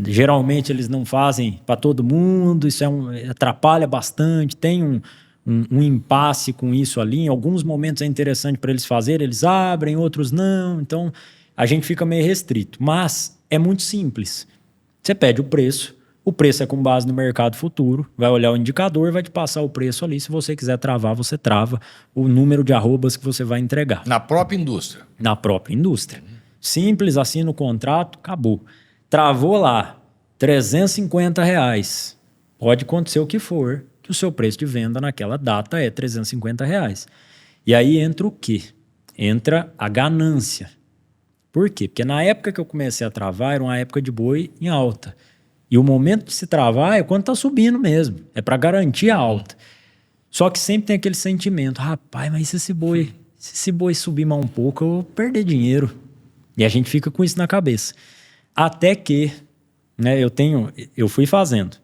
geralmente eles não fazem para todo mundo, isso atrapalha bastante, tem um impasse com isso ali. Em alguns momentos é interessante para eles fazerem, eles abrem, outros não. Então, a gente fica meio restrito. Mas é muito simples. Você pede o preço é com base no mercado futuro, vai olhar o indicador, vai te passar o preço ali. Se você quiser travar, você trava o número de arrobas que você vai entregar. Na própria indústria? Na própria indústria. Simples, assina o contrato, acabou. Travou lá, R$350. Pode acontecer o que for, que o seu preço de venda naquela data é R$350. E aí entra o quê? Entra a ganância. Por quê? Porque na época que eu comecei a travar, era uma época de boi em alta. E o momento de se travar é quando tá subindo mesmo. É para garantir a alta. Só que sempre tem aquele sentimento, rapaz, mas se esse boi subir mais um pouco, eu vou perder dinheiro. E a gente fica com isso na cabeça. Até que, né, eu fui fazendo,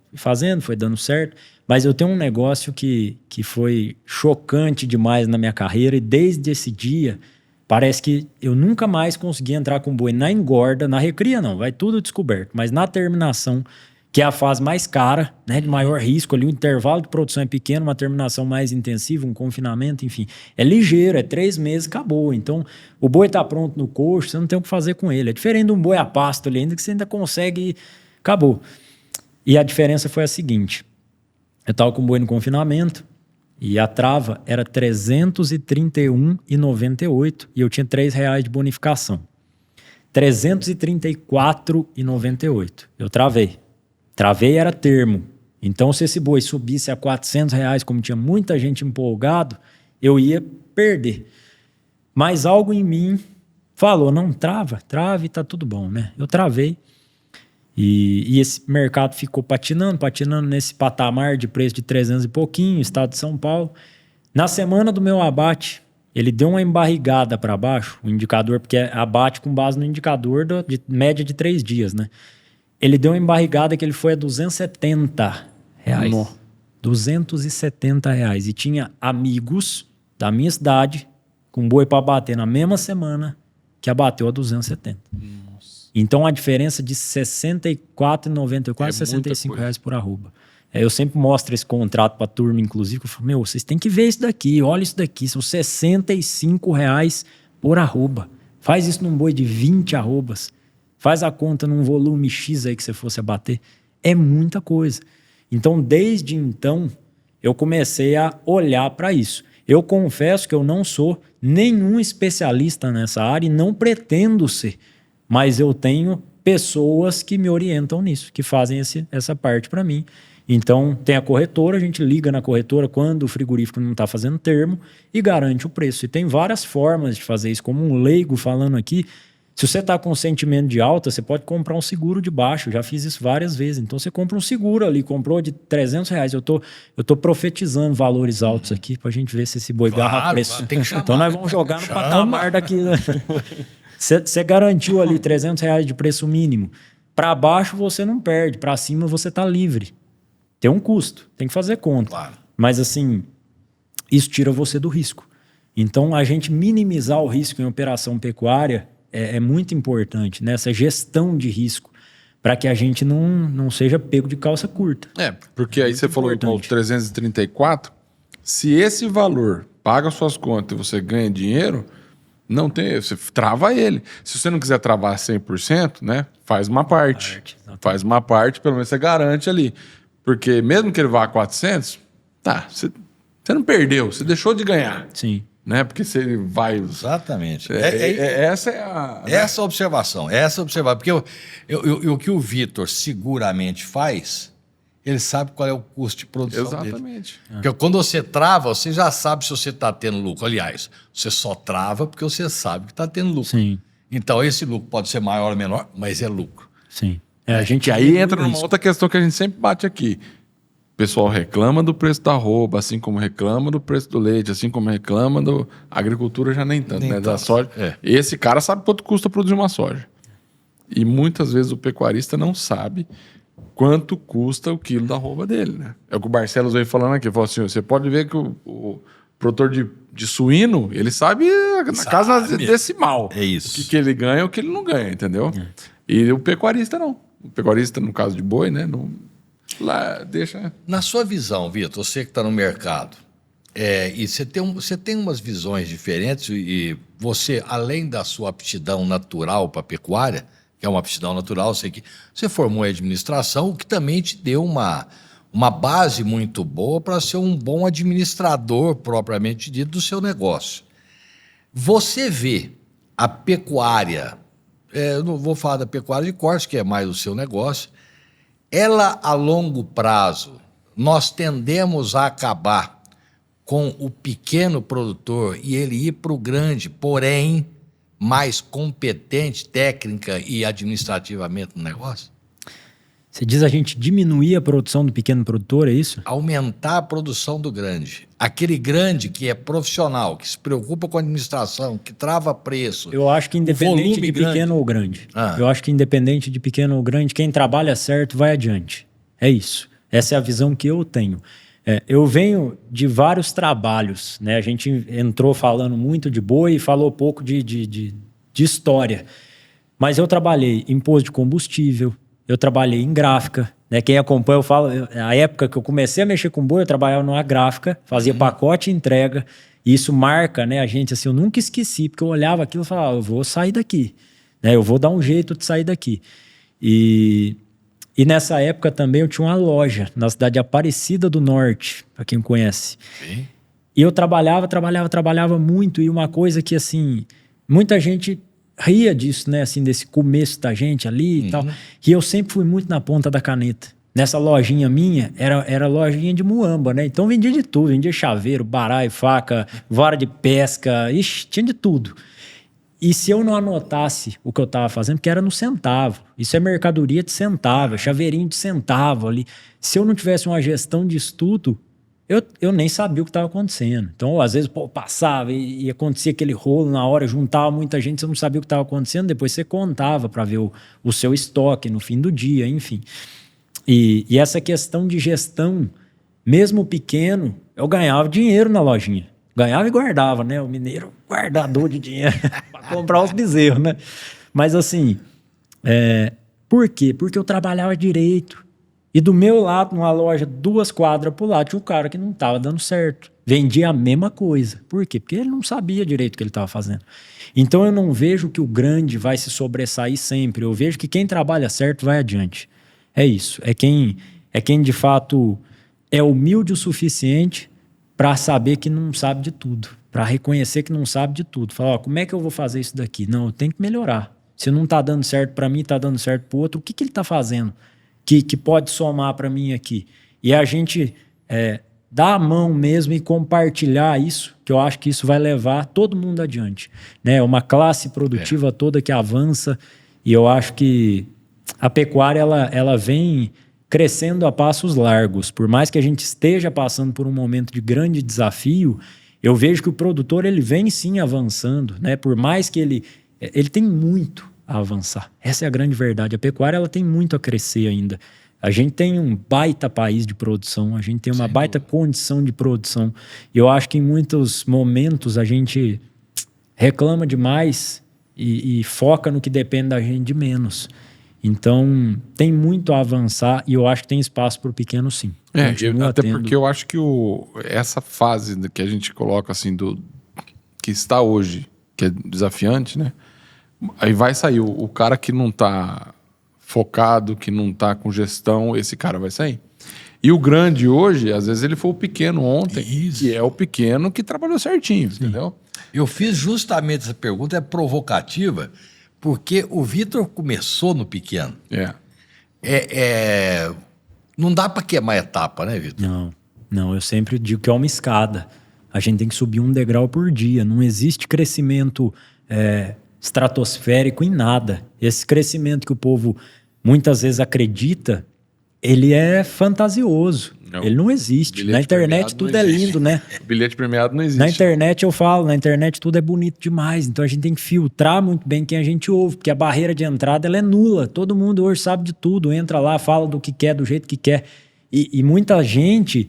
foi dando certo, mas eu tenho um negócio que foi chocante demais na minha carreira e desde esse dia, parece que eu nunca mais consegui entrar com boi na engorda, na recria não, vai tudo descoberto, mas na terminação, que é a fase mais cara, né, de maior risco ali, o intervalo de produção é pequeno, uma terminação mais intensiva, um confinamento, enfim. É ligeiro, é 3 meses, acabou. Então, o boi tá pronto no coxo, você não tem o que fazer com ele. É diferente de um boi a pasto ali, ainda que você ainda consegue, acabou. E a diferença foi a seguinte, eu tava com o boi no confinamento e a trava era R$ 331,98 e eu tinha R$3 de bonificação. R$ 334,98. Eu travei. Travei era termo. Então, se esse boi subisse a R$400, como tinha muita gente empolgado, eu ia perder. Mas algo em mim falou, não, trave, tá tudo bom, né? Eu travei. E esse mercado ficou patinando nesse patamar de preço de 300 e pouquinho, estado de São Paulo. Na semana do meu abate, ele deu uma embarrigada para baixo, o indicador, porque abate com base no indicador de média de 3 dias, né? Ele deu uma embarrigada que ele foi a R$270. R$270. E tinha amigos da minha cidade com boi para bater na mesma semana que abateu a 270. Nossa. Então a diferença de R$ 64,90, quase R$65 por arroba. Eu sempre mostro esse contrato para a turma, inclusive, eu falo, vocês têm que ver isso daqui, olha isso daqui, são R$65 por arroba. Faz isso num boi de 20 arrobas. Faz a conta num volume X aí que você fosse abater. É muita coisa. Então, desde então, eu comecei a olhar para isso. Eu confesso que eu não sou nenhum especialista nessa área e não pretendo ser. Mas eu tenho pessoas que me orientam nisso, que fazem essa parte para mim. Então, tem a corretora, a gente liga na corretora quando o frigorífico não está fazendo termo e garante o preço. E tem várias formas de fazer isso, como um leigo falando aqui. Se você está com sentimento de alta, você pode comprar um seguro de baixo. Eu já fiz isso várias vezes. Então, você compra um seguro ali, comprou de R$300. Eu tô profetizando valores altos aqui para a gente ver se esse boi garra preço. Tem que chamar, então, nós vamos jogar no patamar daqui. Você garantiu ali R$300 de preço mínimo. Para baixo, você não perde. Para cima, você está livre. Tem um custo. Tem que fazer conta. Claro. Mas, assim, isso tira você do risco. Então, a gente minimizar o risco em operação pecuária é muito importante, né? Essa gestão de risco, para que a gente não seja pego de calça curta. Porque aí você falou do 334, se esse valor paga suas contas e você ganha dinheiro, não tem, você trava ele. Se você não quiser travar 100%, né? Faz uma parte. Faz uma parte, pelo menos você garante ali. Porque mesmo que ele vá a 400, você não perdeu, você deixou de ganhar. Sim. Né? Porque se ele vai... Exatamente. Essa é a... Essa observação. Porque o que o Vitor seguramente faz, ele sabe qual é o custo de produção dele. Exatamente. Porque quando você trava, você já sabe se você está tendo lucro. Aliás, você só trava porque você sabe que está tendo lucro. Sim. Então, esse lucro pode ser maior ou menor, mas é lucro. Sim. A gente aí entra numa outra questão que a gente sempre bate aqui. O pessoal reclama do preço da arroba, assim como reclama do preço do leite, assim como reclama da agricultura, já nem tanto, né? Da soja. Esse cara sabe quanto custa produzir uma soja. E muitas vezes o pecuarista não sabe quanto custa o quilo da arroba dele, né? É o que o Barcelos veio falando aqui. Falou assim, você pode ver que o produtor de suíno, ele sabe na casa decimal. É isso. O que ele ganha e o que ele não ganha, entendeu? E o pecuarista não. O pecuarista, no caso de boi, né? Não... Lá, deixa... Na sua visão, Vitor, você que está no mercado, e você tem umas visões diferentes e você, além da sua aptidão natural para a pecuária, que é uma aptidão natural, sei que você formou em administração, o que também te deu uma base muito boa para ser um bom administrador, propriamente dito, do seu negócio. Você vê a pecuária, eu não vou falar da pecuária de corte, que é mais o seu negócio, ela, a longo prazo, nós tendemos a acabar com o pequeno produtor e ele ir para o grande, porém mais competente técnica e administrativamente no negócio? Você diz a gente diminuir a produção do pequeno produtor, é isso? Aumentar a produção do grande. Aquele grande que é profissional, que se preocupa com a administração, que trava preço. Eu acho que independente de pequeno ou grande. Eu acho que independente de pequeno ou grande, quem trabalha certo vai adiante. É isso. Essa é a visão que eu tenho. Eu venho de vários trabalhos, né? A gente entrou falando muito de boi e falou pouco de história. Mas eu trabalhei em posto de combustível, eu trabalhei em gráfica, né? Quem acompanha, eu falo, a época que eu comecei a mexer com boi, eu trabalhava numa gráfica, fazia pacote e entrega, e isso marca, né, a gente, assim, eu nunca esqueci, porque eu olhava aquilo e falava, eu vou sair daqui, né? Eu vou dar um jeito de sair daqui. E nessa época também eu tinha uma loja na cidade de Aparecida do Norte, para quem conhece. Sim. E eu trabalhava muito, e uma coisa que, assim, muita gente ria disso, né? Assim, desse começo da gente ali e tal. E eu sempre fui muito na ponta da caneta. Nessa lojinha minha, era lojinha de muamba, né? Então vendia de tudo. Vendia chaveiro, baralho, faca, vara de pesca. Ixi, tinha de tudo. E se eu não anotasse o que eu tava fazendo, porque era no centavo. Isso é mercadoria de centavo, é chaveirinho de centavo ali. Se eu não tivesse uma gestão de estudo, eu nem sabia o que estava acontecendo. Então, às vezes, passava e acontecia aquele rolo na hora, juntava muita gente, você não sabia o que estava acontecendo, depois você contava para ver o seu estoque no fim do dia, enfim. E essa questão de gestão, mesmo pequeno, eu ganhava dinheiro na lojinha. Ganhava e guardava, né? O mineiro, guardador de dinheiro para comprar os bezerros, né? Mas assim, por quê? Porque eu trabalhava direito. E do meu lado, numa loja, 2 quadras pro lado, tinha um cara que não estava dando certo. Vendia a mesma coisa. Por quê? Porque ele não sabia direito o que ele estava fazendo. Então eu não vejo que o grande vai se sobressair sempre. Eu vejo que quem trabalha certo vai adiante. É isso. É quem de fato é humilde o suficiente para saber que não sabe de tudo. Para reconhecer que não sabe de tudo. Falar, como é que eu vou fazer isso daqui? Não, eu tenho que melhorar. Se não está dando certo para mim, está dando certo para o outro, o que ele está fazendo? Que pode somar para mim aqui. E a gente dar a mão mesmo e compartilhar isso, que eu acho que isso vai levar todo mundo adiante. Né? Uma classe produtiva toda que avança, e eu acho que a pecuária ela vem crescendo a passos largos. Por mais que a gente esteja passando por um momento de grande desafio, eu vejo que o produtor ele vem sim avançando. Né? Por mais que ele tem muito a avançar. Essa é a grande verdade. A pecuária ela tem muito a crescer ainda. A gente tem um baita país de produção, a gente tem uma baita condição de produção. E eu acho que em muitos momentos a gente reclama demais e foca no que depende da gente de menos. Então, tem muito a avançar e eu acho que tem espaço para o pequeno sim. Até porque eu acho que essa fase que a gente coloca assim, que está hoje, que é desafiante, né? Aí vai sair o cara que não tá focado, que não tá com gestão, esse cara vai sair. E o grande hoje, às vezes ele foi o pequeno ontem, que é o pequeno que trabalhou certinho, entendeu? Eu fiz justamente essa pergunta, é provocativa, porque o Vitor começou no pequeno. Não dá para queimar etapa, né, Vitor? Não, eu sempre digo que é uma escada. A gente tem que subir um degrau por dia. Não existe crescimento estratosférico em nada. Esse crescimento que o povo muitas vezes acredita, ele é fantasioso. Ele não existe. Na internet tudo é lindo, né? Bilhete premiado não existe. Na internet eu falo, na internet tudo é bonito demais. Então a gente tem que filtrar muito bem quem a gente ouve, porque a barreira de entrada ela é nula. Todo mundo hoje sabe de tudo, entra lá, fala do que quer, do jeito que quer. E muita gente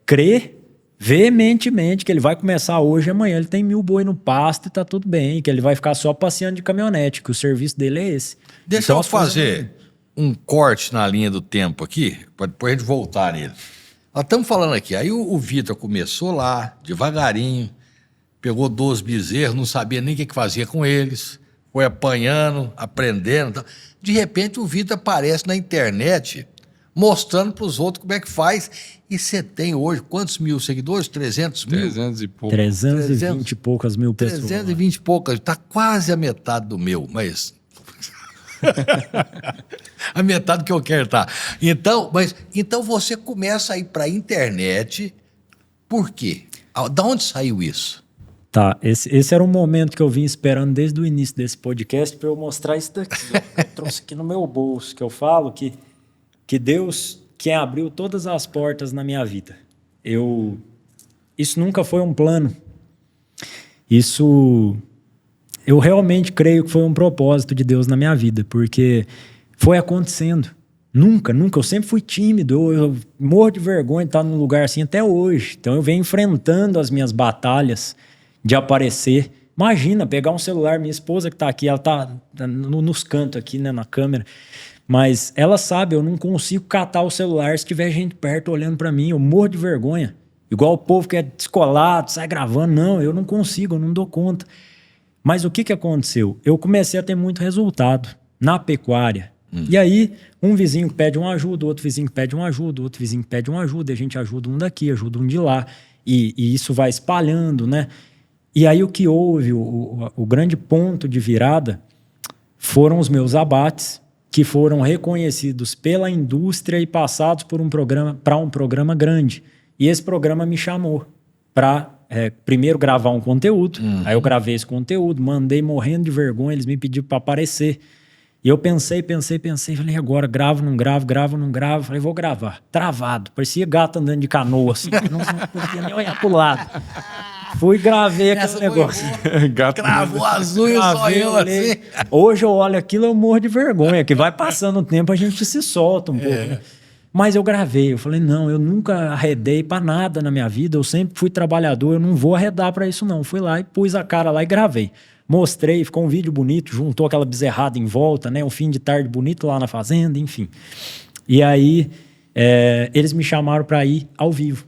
crê veementemente que ele vai começar hoje e amanhã ele tem 1000 boi no pasto e tá tudo bem, que ele vai ficar só passeando de caminhonete, que o serviço dele é esse. Deixa eu fazer um corte na linha do tempo aqui, para depois a gente voltar nele. Nós estamos falando aqui, aí o Vitor começou lá, devagarinho, pegou 12 bezerros, não sabia nem o que fazia com eles, foi apanhando, aprendendo. De repente o Vitor aparece na internet mostrando para os outros como é que faz. E você tem hoje quantos mil seguidores? 300 mil? 300 e pouco. 320 e poucas mil pessoas. 320 e poucas. Está quase a metade do meu, mas... a metade que eu quero tá. Então você começa a ir para a internet Por quê? Da onde saiu isso? Tá, esse era um momento que eu vim esperando desde o início desse podcast para eu mostrar isso daqui. Ó. Eu trouxe aqui no meu bolso, que eu falo que Deus quem abriu todas as portas na minha vida. Isso nunca foi um plano. Eu realmente creio que foi um propósito de Deus na minha vida, porque foi acontecendo. Nunca. Eu sempre fui tímido, eu morro de vergonha de estar num lugar assim até hoje. Então eu venho enfrentando as minhas batalhas de aparecer. Imagina, pegar um celular, minha esposa que está aqui, ela está nos cantos aqui, né, na câmera, mas ela sabe, eu não consigo catar o celular se tiver gente perto olhando para mim, eu morro de vergonha. Igual o povo que é descolado, sai gravando. Não, eu não consigo, eu não dou conta. Mas o que aconteceu? Eu comecei a ter muito resultado na pecuária. E aí, um vizinho pede uma ajuda, outro vizinho pede uma ajuda, outro vizinho pede uma ajuda, a gente ajuda um daqui, ajuda um de lá. E isso vai espalhando, né? E aí o que houve, o grande ponto de virada foram os meus abates, que foram reconhecidos pela indústria e passados por um programa grande. E esse programa me chamou para primeiro gravar um conteúdo. Aí eu gravei esse conteúdo, mandei morrendo de vergonha, eles me pediram para aparecer. E eu pensei, falei, agora gravo, não gravo. Falei, vou gravar. Travado, parecia gato andando de canoa, assim, não podia nem olhar pro lado. Fui, gravei aquele negócio. Gravou azul e só eu assim. Hoje eu olho aquilo, eu morro de vergonha, que vai passando o tempo, a gente se solta um pouco, né? Mas eu gravei, eu falei, não, eu nunca arredei pra nada na minha vida, eu sempre fui trabalhador, eu não vou arredar pra isso não. Fui lá e pus a cara lá e gravei. Mostrei, ficou um vídeo bonito, juntou aquela bezerrada em volta, né? Um fim de tarde bonito lá na fazenda, enfim. E aí, eles me chamaram pra ir ao vivo.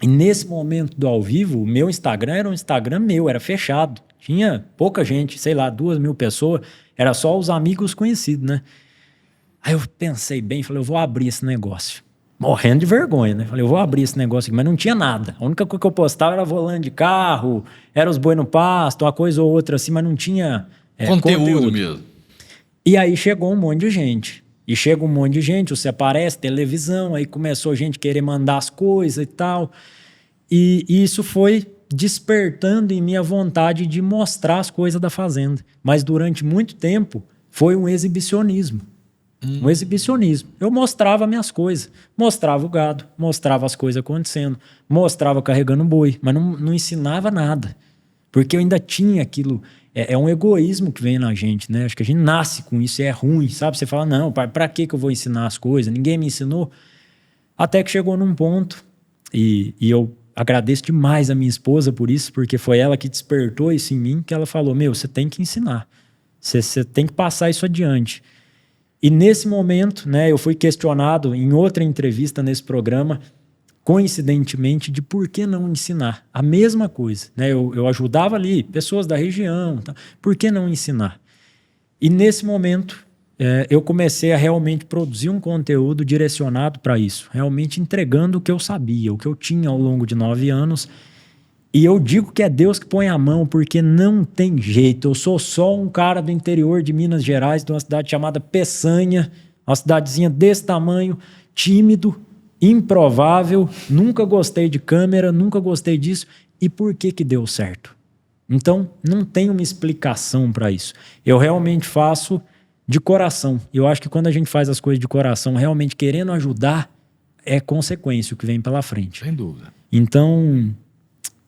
E nesse momento do ao vivo, o meu Instagram era um Instagram meu, era fechado. Tinha pouca gente, sei lá, 2.000 pessoas, era só os amigos conhecidos, né? Aí eu pensei bem, falei, eu vou abrir esse negócio. Morrendo de vergonha, né? Falei, eu vou abrir esse negócio aqui, mas não tinha nada. A única coisa que eu postava era volante de carro, era os boi no pasto, uma coisa ou outra assim, mas não tinha conteúdo mesmo. E aí chegou um monte de gente. E chega um monte de gente, você aparece, televisão, aí começou a gente querer mandar as coisas e tal. E isso foi despertando em mim a vontade de mostrar as coisas da fazenda. Mas durante muito tempo foi um exibicionismo. Um exibicionismo. Eu mostrava minhas coisas, mostrava o gado, mostrava as coisas acontecendo, mostrava carregando boi, mas não ensinava nada. Porque eu ainda tinha aquilo. É um egoísmo que vem na gente, né? Acho que a gente nasce com isso e é ruim, sabe? Você fala, não, pai, pra que eu vou ensinar as coisas? Ninguém me ensinou. Até que chegou num ponto, e eu agradeço demais a minha esposa por isso, porque foi ela que despertou isso em mim, que ela falou, você tem que ensinar. Você tem que passar isso adiante. E nesse momento, né, eu fui questionado em outra entrevista nesse programa, coincidentemente, de por que não ensinar a mesma coisa. Né? Eu ajudava ali pessoas da região, tá? Por que não ensinar? E nesse momento, eu comecei a realmente produzir um conteúdo direcionado para isso, realmente entregando o que eu sabia, o que eu tinha ao longo de 9 anos. E eu digo que é Deus que põe a mão, porque não tem jeito. Eu sou só um cara do interior de Minas Gerais, de uma cidade chamada Peçanha, uma cidadezinha desse tamanho, tímido, improvável, nunca gostei de câmera, nunca gostei disso. E por que deu certo? Então, não tem uma explicação para isso. Eu realmente faço de coração. Eu acho que quando a gente faz as coisas de coração, realmente querendo ajudar, é consequência o que vem pela frente. Sem dúvida. Então,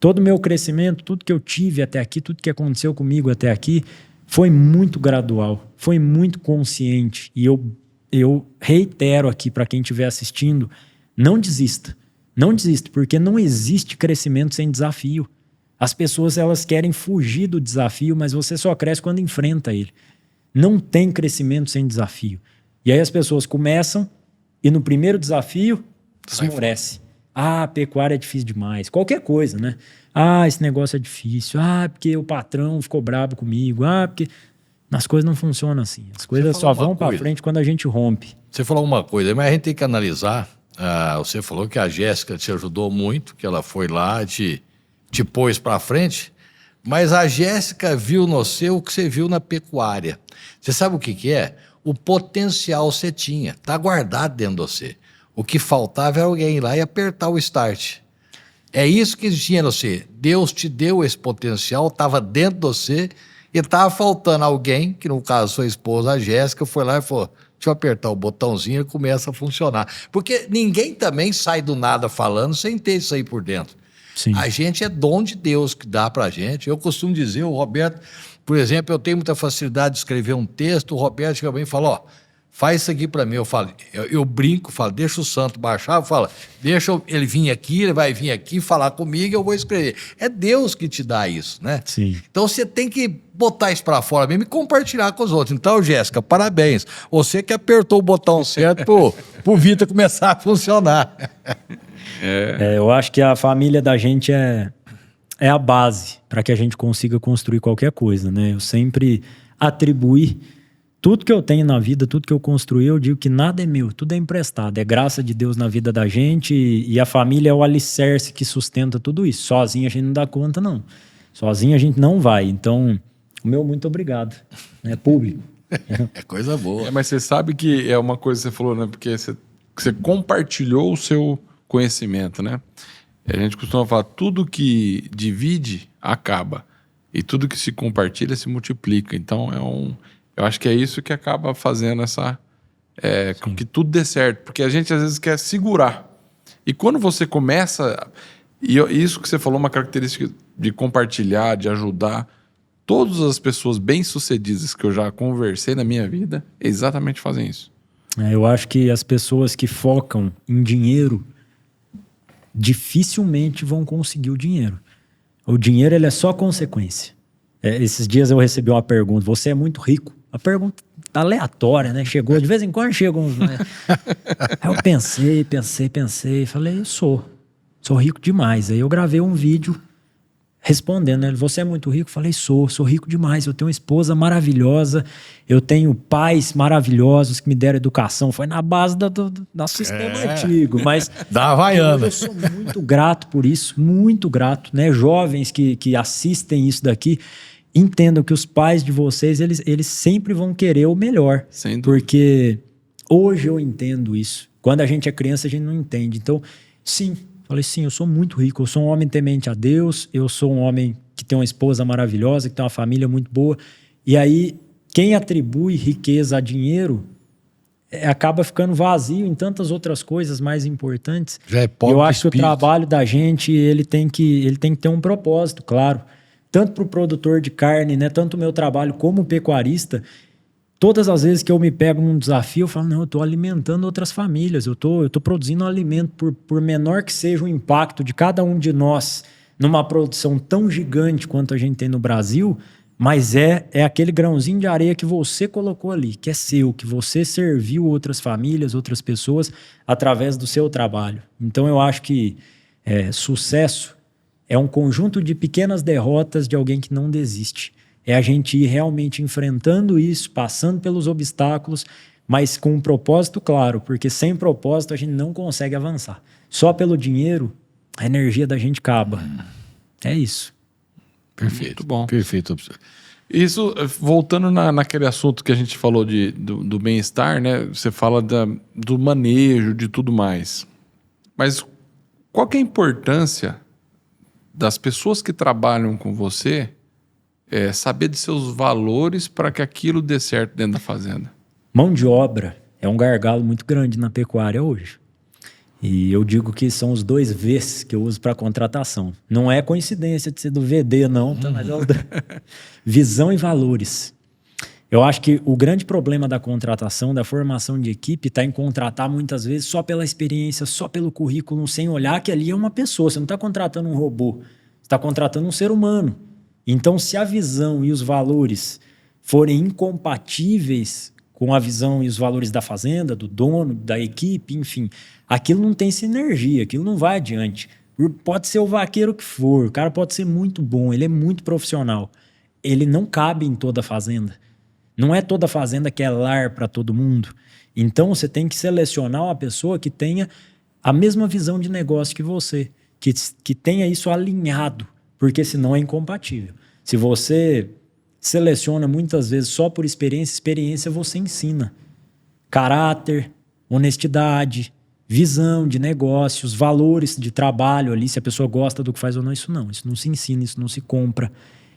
todo o meu crescimento, tudo que eu tive até aqui, tudo que aconteceu comigo até aqui, foi muito gradual, foi muito consciente. E eu reitero aqui para quem estiver assistindo, não desista. Não desista, porque não existe crescimento sem desafio. As pessoas, elas querem fugir do desafio, mas você só cresce quando enfrenta ele. Não tem crescimento sem desafio. E aí as pessoas começam e no primeiro desafio, esmorece. Ah, pecuária é difícil demais. Qualquer coisa, né? Ah, esse negócio é difícil. Ah, porque o patrão ficou bravo comigo. Ah, porque... As coisas não funcionam assim. As coisas só vão para frente quando a gente rompe. Você falou uma coisa, mas a gente tem que analisar. Você falou que a Jéssica te ajudou muito, que ela foi lá, te pôs para frente. Mas a Jéssica viu no seu o que você viu na pecuária. Você sabe o que é? O potencial você tinha. Está guardado dentro de você. O que faltava era alguém ir lá e apertar o start. É isso que tinha em você. Deus te deu esse potencial, estava dentro de você e estava faltando alguém, que no caso sua esposa, a Jéssica, foi lá e falou, deixa eu apertar o botãozinho e começa a funcionar. Porque ninguém também sai do nada falando sem ter isso aí por dentro. Sim. A gente é dom de Deus que dá pra gente. Eu costumo dizer, o Roberto, por exemplo, eu tenho muita facilidade de escrever um texto, o Roberto chega bem e fala, ó, faz isso aqui para mim. Eu falo, eu brinco, falo, deixa o santo baixar, fala, deixa ele vir aqui, ele vai vir aqui falar comigo, eu vou escrever. É Deus que te dá isso, né? Sim. Então você tem que botar isso para fora mesmo e compartilhar com os outros. Então, Jéssica, parabéns. Você que apertou o botão certo pro Vitor começar a funcionar. Eu acho que a família da gente é a base para que a gente consiga construir qualquer coisa, né? Eu sempre atribuí tudo que eu tenho na vida, tudo que eu construí, eu digo que nada é meu, tudo é emprestado. É graça de Deus na vida da gente e a família é o alicerce que sustenta tudo isso. Sozinho a gente não dá conta, não. Sozinho a gente não vai. Então, o meu muito obrigado. É público. É coisa boa. Mas você sabe que é uma coisa que você falou, né? Porque você compartilhou o seu conhecimento, né? A gente costuma falar, tudo que divide, acaba. E tudo que se compartilha, se multiplica. Então, eu acho que é isso que acaba fazendo com que tudo dê certo. Porque a gente, às vezes, quer segurar. E quando você começa... E isso que você falou, uma característica de compartilhar, de ajudar... Todas as pessoas bem-sucedidas que eu já conversei na minha vida, exatamente fazem isso. Eu acho que as pessoas que focam em dinheiro dificilmente vão conseguir o dinheiro. O dinheiro ele é só consequência. Esses dias eu recebi uma pergunta, você é muito rico? A pergunta aleatória, né? Chegou, de vez em quando chegam uns... Né? Aí eu pensei, falei, eu sou rico demais. Aí eu gravei um vídeo respondendo, né? Você é muito rico? Falei, sou rico demais. Eu tenho uma esposa maravilhosa, eu tenho pais maravilhosos que me deram educação. Foi na base do sistema antigo, mas da Havaiana. Eu sou muito grato por isso, muito grato, né? Jovens que assistem isso daqui, entendam que os pais de vocês, eles sempre vão querer o melhor. Sem dúvida. Porque hoje eu entendo isso. Quando a gente é criança, a gente não entende. Então, sim. Falei, sim, eu sou muito rico, eu sou um homem temente a Deus, eu sou um homem que tem uma esposa maravilhosa, que tem uma família muito boa. E aí, quem atribui riqueza a dinheiro acaba ficando vazio em tantas outras coisas mais importantes. Já é pobre. Eu acho espírito. Que o trabalho da gente, ele tem que ter um propósito, claro. Tanto para o produtor de carne, né, tanto o meu trabalho como pecuarista. Todas as vezes que eu me pego num desafio, eu falo, não, eu estou alimentando outras famílias, eu tô produzindo um alimento, por menor que seja o impacto de cada um de nós numa produção tão gigante quanto a gente tem no Brasil, mas é aquele grãozinho de areia que você colocou ali, que é seu, que você serviu outras famílias, outras pessoas, através do seu trabalho. Então eu acho que sucesso é um conjunto de pequenas derrotas de alguém que não desiste. É a gente ir realmente enfrentando isso, passando pelos obstáculos, mas com um propósito claro, porque sem propósito a gente não consegue avançar. Só pelo dinheiro, a energia da gente acaba. É isso. Perfeito. Muito bom. Perfeito. Isso, voltando naquele assunto que a gente falou do bem-estar, né? Você fala do manejo, de tudo mais. Mas qual que é a importância das pessoas que trabalham com você... saber de seus valores para que aquilo dê certo dentro da fazenda? Mão de obra é um gargalo muito grande na pecuária hoje. E eu digo que são os 2 Vs que eu uso para contratação. Não é coincidência de ser do VD, não. Tá? Mas visão e valores. Eu acho que o grande problema da contratação, da formação de equipe, está em contratar muitas vezes só pela experiência, só pelo currículo, sem olhar que ali é uma pessoa. Você não está contratando um robô, você está contratando um ser humano. Então, se a visão e os valores forem incompatíveis com a visão e os valores da fazenda, do dono, da equipe, enfim, aquilo não tem sinergia, aquilo não vai adiante. Pode ser o vaqueiro que for, o cara pode ser muito bom, ele é muito profissional. Ele não cabe em toda a fazenda. Não é toda fazenda que é lar para todo mundo. Então, você tem que selecionar uma pessoa que tenha a mesma visão de negócio que você, que tenha isso alinhado. Porque senão é incompatível. Se você seleciona muitas vezes só por experiência você ensina. Caráter, honestidade, visão de negócios, valores de trabalho ali, se a pessoa gosta do que faz ou não, isso não se ensina, isso não se compra.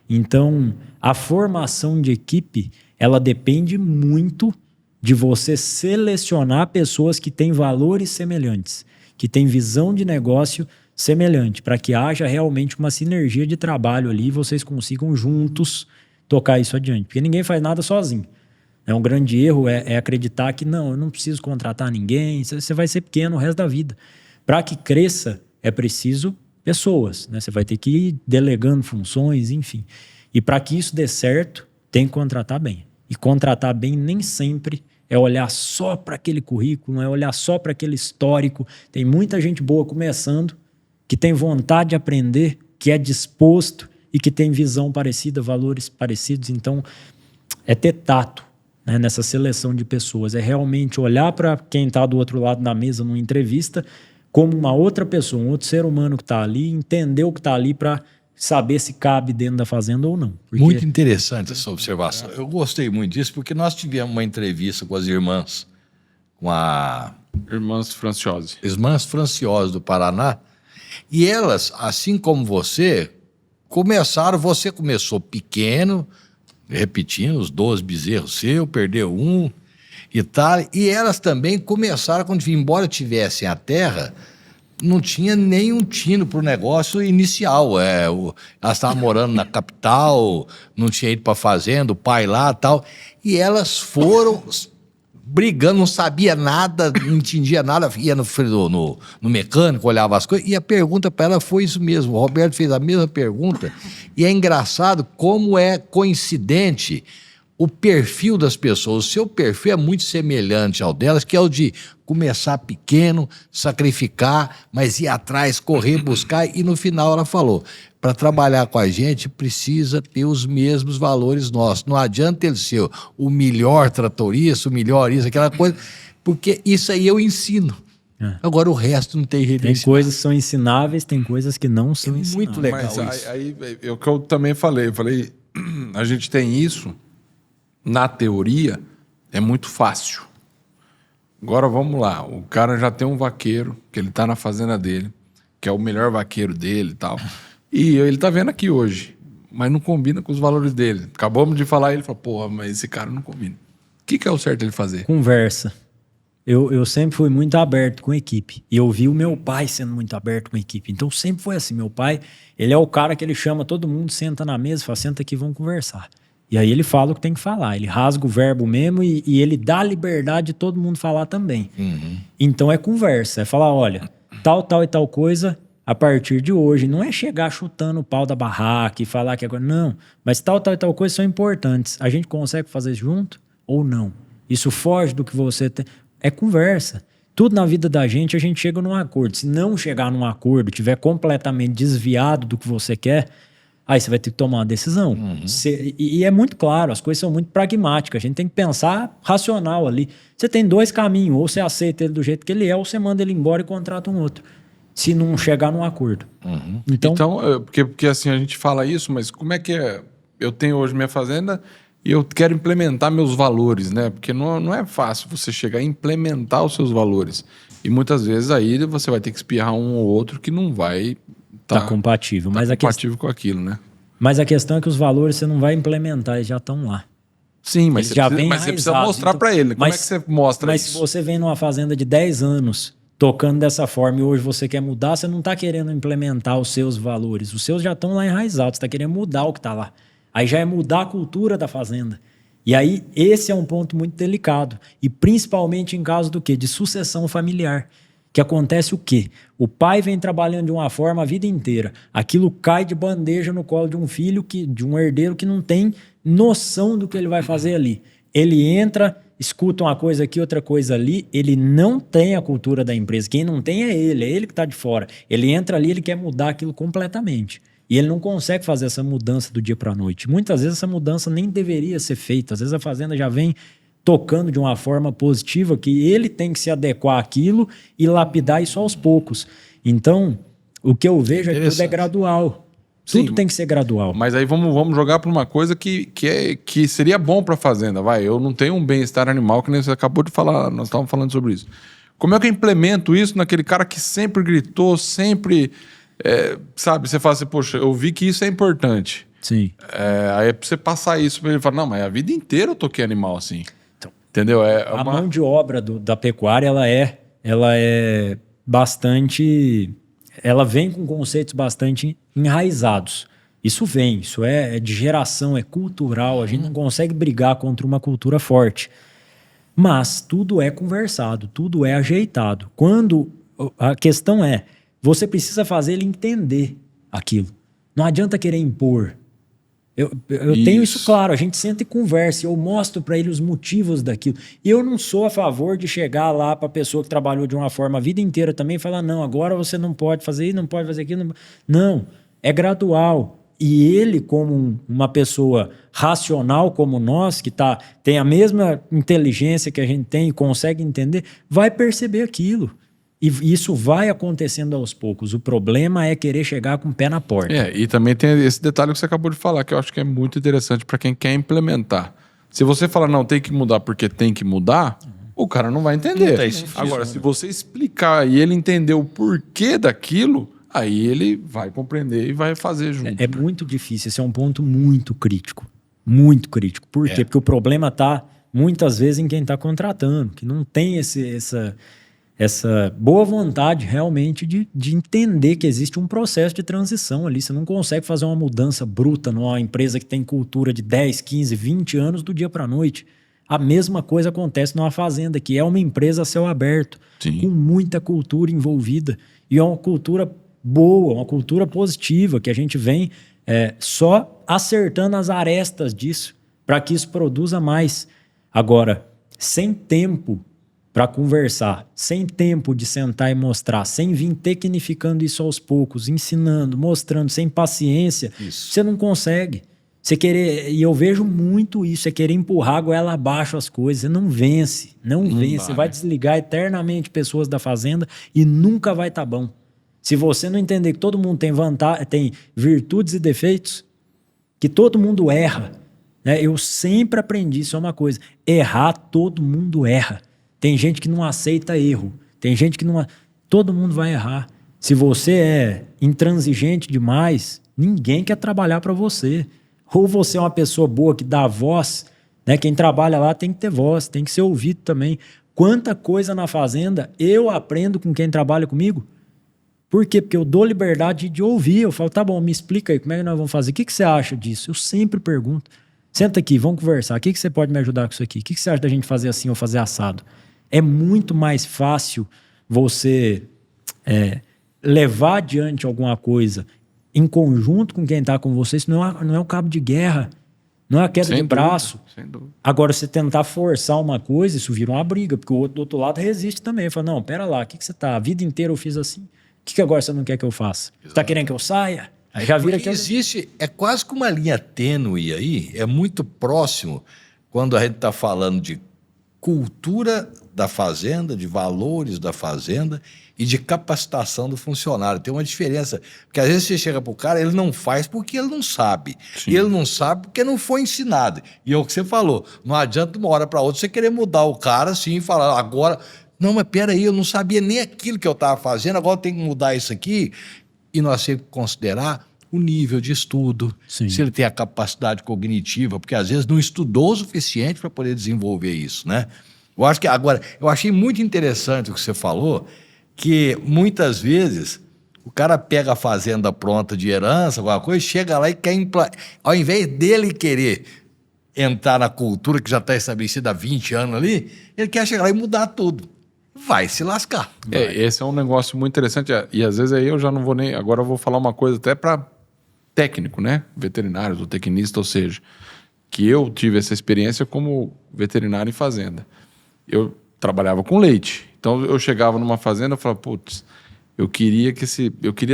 Então, a formação de equipe, ela depende muito de você selecionar pessoas que têm valores semelhantes, que têm visão de negócio semelhante, para que haja realmente uma sinergia de trabalho ali e vocês consigam juntos tocar isso adiante. Porque ninguém faz nada sozinho. Um grande erro é acreditar que não, eu não preciso contratar ninguém, você vai ser pequeno o resto da vida. Para que cresça, é preciso pessoas, né? Você vai ter que ir delegando funções, enfim. E para que isso dê certo, tem que contratar bem. E contratar bem nem sempre é olhar só para aquele currículo, não é olhar só para aquele histórico. Tem muita gente boa começando, que tem vontade de aprender, que é disposto e que tem visão parecida, valores parecidos. Então, é ter tato, né, nessa seleção de pessoas. É realmente olhar para quem está do outro lado da mesa numa entrevista como uma outra pessoa, um outro ser humano que está ali, entender o que está ali para saber se cabe dentro da fazenda ou não. Porque... Muito interessante essa observação. Eu gostei muito disso, porque nós tivemos uma entrevista com as irmãs, com a... Irmãs Franciose. Irmãs Franciose do Paraná, e elas, assim como você começou pequeno, repetindo, os 12 bezerros seu, perdeu um e tal, e elas também começaram, embora tivessem a terra, não tinha nenhum tino para o negócio inicial. Elas estavam morando na capital, não tinha ido para a fazenda, o pai lá e tal, e elas foram brigando, não sabia nada, não entendia nada, ia no mecânico, olhava as coisas, e a pergunta para ela foi isso mesmo. O Roberto fez a mesma pergunta, e é engraçado como é coincidente o perfil das pessoas. O seu perfil é muito semelhante ao delas, que é o de começar pequeno, sacrificar, mas ir atrás, correr, buscar, e no final ela falou: para trabalhar com a gente precisa ter os mesmos valores nossos. Não adianta ele ser o melhor tratorista, o melhor isso, aquela coisa, porque isso aí eu ensino. Agora o resto não tem jeito de ensinar. Tem coisas que são ensináveis, tem coisas que não são ensináveis. Muito legal. Mas aí é o que eu também falei. Eu falei, a gente tem isso, na teoria, é muito fácil. Agora vamos lá, o cara já tem um vaqueiro, que ele tá na fazenda dele, que é o melhor vaqueiro dele e tal. E ele tá vendo aqui hoje, mas não combina com os valores dele. Acabamos de falar, ele falou, porra, mas esse cara não combina. O que é o certo ele fazer? Conversa. Eu sempre fui muito aberto com a equipe. E eu vi o meu pai sendo muito aberto com a equipe. Então sempre foi assim. Meu pai, ele é o cara que ele chama todo mundo, senta na mesa, fala, senta aqui, vamos conversar. E aí ele fala o que tem que falar. Ele rasga o verbo mesmo e ele dá a liberdade de todo mundo falar também. Uhum. Então é conversa. É falar, olha, tal e tal coisa... A partir de hoje, não é chegar chutando o pau da barraca e falar que agora... Não, mas tal e tal coisa são importantes. A gente consegue fazer junto ou não? Isso foge do que você tem. É conversa. Tudo na vida da gente, a gente chega num acordo. Se não chegar num acordo, tiver completamente desviado do que você quer, aí você vai ter que tomar uma decisão. Uhum. E é muito claro, as coisas são muito pragmáticas. A gente tem que pensar racional ali. Você tem dois caminhos, ou você aceita ele do jeito que ele é, ou você manda ele embora e contrata um outro. Se não chegar num acordo. Uhum. Então porque assim, a gente fala isso, mas como é que é? Eu tenho hoje minha fazenda e eu quero implementar meus valores, né? Porque não é fácil você chegar a implementar os seus valores. E muitas vezes aí você vai ter que espirrar um ou outro que não vai tá compatível. Tá compatível com aquilo, né? Mas a questão é que os valores você não vai implementar, eles já estão lá. Sim, mas você precisa mostrar para ele. Como é que você mostra isso? Mas se você vem numa fazenda de 10 anos... tocando dessa forma e hoje você quer mudar, você não está querendo implementar os seus valores. Os seus já estão lá enraizados, você está querendo mudar o que está lá. Aí já é mudar a cultura da fazenda. E aí esse é um ponto muito delicado. E principalmente em caso do quê? De sucessão familiar. Que acontece o quê? O pai vem trabalhando de uma forma a vida inteira. Aquilo cai de bandeja no colo de um filho, de um herdeiro que não tem noção do que ele vai fazer ali. Ele entra... escuta uma coisa aqui, outra coisa ali, ele não tem a cultura da empresa. Quem não tem é ele que está de fora. Ele entra ali, ele quer mudar aquilo completamente. E ele não consegue fazer essa mudança do dia para a noite. Muitas vezes essa mudança nem deveria ser feita. Às vezes a fazenda já vem tocando de uma forma positiva que ele tem que se adequar àquilo e lapidar isso aos poucos. Então, o que eu vejo é que tudo é gradual. Tudo tem que ser gradual. Mas aí vamos jogar para uma coisa que seria bom para a fazenda. Eu não tenho um bem-estar animal, que nem você acabou de falar, nós estávamos falando sobre isso. Como é que eu implemento isso naquele cara que sempre gritou, sempre... sabe, você fala assim, poxa, eu vi que isso é importante. Sim. Aí é pra você passar isso pra ele falar, não, mas a vida inteira eu toquei animal assim. Então, entendeu? A mão de obra da pecuária, ela é bastante... Ela vem com conceitos bastante enraizados. Isso é de geração, é cultural. A gente não consegue brigar contra uma cultura forte. Mas tudo é conversado, tudo é ajeitado. Quando a questão é, você precisa fazer ele entender aquilo. Não adianta querer impor. Eu tenho isso claro, a gente senta e conversa, eu mostro para ele os motivos daquilo. E eu não sou a favor de chegar lá para a pessoa que trabalhou de uma forma a vida inteira também e falar, não, agora você não pode fazer isso, não pode fazer aquilo. Não, é gradual. E ele, como uma pessoa racional como nós, que tem a mesma inteligência que a gente tem e consegue entender, vai perceber aquilo. E isso vai acontecendo aos poucos. O problema é querer chegar com o pé na porta. E também tem esse detalhe que você acabou de falar, que eu acho que é muito interessante para quem quer implementar. Se você falar, não, tem que mudar porque tem que mudar, o cara não vai entender. Agora, se você explicar e ele entender o porquê daquilo... Aí ele vai compreender e vai fazer junto. É muito difícil, esse é um ponto muito crítico. Muito crítico. Por quê? Porque o problema está, muitas vezes, em quem está contratando, que não tem essa boa vontade realmente de entender que existe um processo de transição ali. Você não consegue fazer uma mudança bruta numa empresa que tem cultura de 10, 15, 20 anos do dia para a noite. A mesma coisa acontece numa fazenda, que é uma empresa a céu aberto, com muita cultura envolvida. E é uma cultura boa, uma cultura positiva, que a gente vem só acertando as arestas disso, para que isso produza mais. Agora, sem tempo para conversar, sem tempo de sentar e mostrar, sem vir tecnificando isso aos poucos, ensinando, mostrando, sem paciência, você não consegue. Você querer, e eu vejo muito isso, é querer empurrar a goela abaixo as coisas, você não vence, não vence. Você vai desligar eternamente pessoas da fazenda e nunca vai estar bom. Se você não entender que todo mundo tem virtudes e defeitos, que todo mundo erra, né? Eu sempre aprendi, isso é uma coisa, errar, todo mundo erra. Tem gente que não aceita erro, tem gente que não... Todo mundo vai errar. Se você é intransigente demais, ninguém quer trabalhar para você. Ou você é uma pessoa boa que dá voz, né? Quem trabalha lá tem que ter voz, tem que ser ouvido também. Quanta coisa na fazenda eu aprendo com quem trabalha comigo. Por quê? Porque eu dou liberdade de ouvir. Eu falo, tá bom, me explica aí, como é que nós vamos fazer? O que você acha disso? Eu sempre pergunto. Senta aqui, vamos conversar. O que você pode me ajudar com isso aqui? O que você acha da gente fazer assim ou fazer assado? É muito mais fácil você levar adiante alguma coisa em conjunto com quem está com você. Isso não é um cabo de guerra. Não é a queda de braço. Sem dúvida. Agora, você tentar forçar uma coisa, isso vira uma briga, porque o outro do outro lado resiste também. Fala, não, pera lá, o que você tá? A vida inteira eu fiz assim. O que agora você não quer que eu faça? Você tá querendo que eu saia? Aí já vira que existe, é quase que uma linha tênue aí, é muito próximo quando a gente está falando de cultura da fazenda, de valores da fazenda e de capacitação do funcionário. Tem uma diferença, porque às vezes você chega para o cara, ele não faz porque ele não sabe. Sim. E ele não sabe porque não foi ensinado. E é o que você falou, não adianta de uma hora para outra você querer mudar o cara assim e falar, agora... Não, mas peraí, eu não sabia nem aquilo que eu estava fazendo, agora eu tenho que mudar isso aqui. E nós temos que considerar o nível de estudo, se ele tem a capacidade cognitiva, porque às vezes não estudou o suficiente para poder desenvolver isso, né? Eu acho que agora, eu achei muito interessante o que você falou, que muitas vezes o cara pega a fazenda pronta de herança, alguma coisa, chega lá e quer ao invés dele querer entrar na cultura que já está estabelecida há 20 anos ali, ele quer chegar lá e mudar tudo. Vai se lascar. Esse é um negócio muito interessante. E às vezes aí eu já não vou nem... Agora eu vou falar uma coisa até para técnico, né? Veterinário, ou tecnista, ou seja, que eu tive essa experiência como veterinário em fazenda. Eu trabalhava com leite. Então eu chegava numa fazenda e falava, putz, eu queria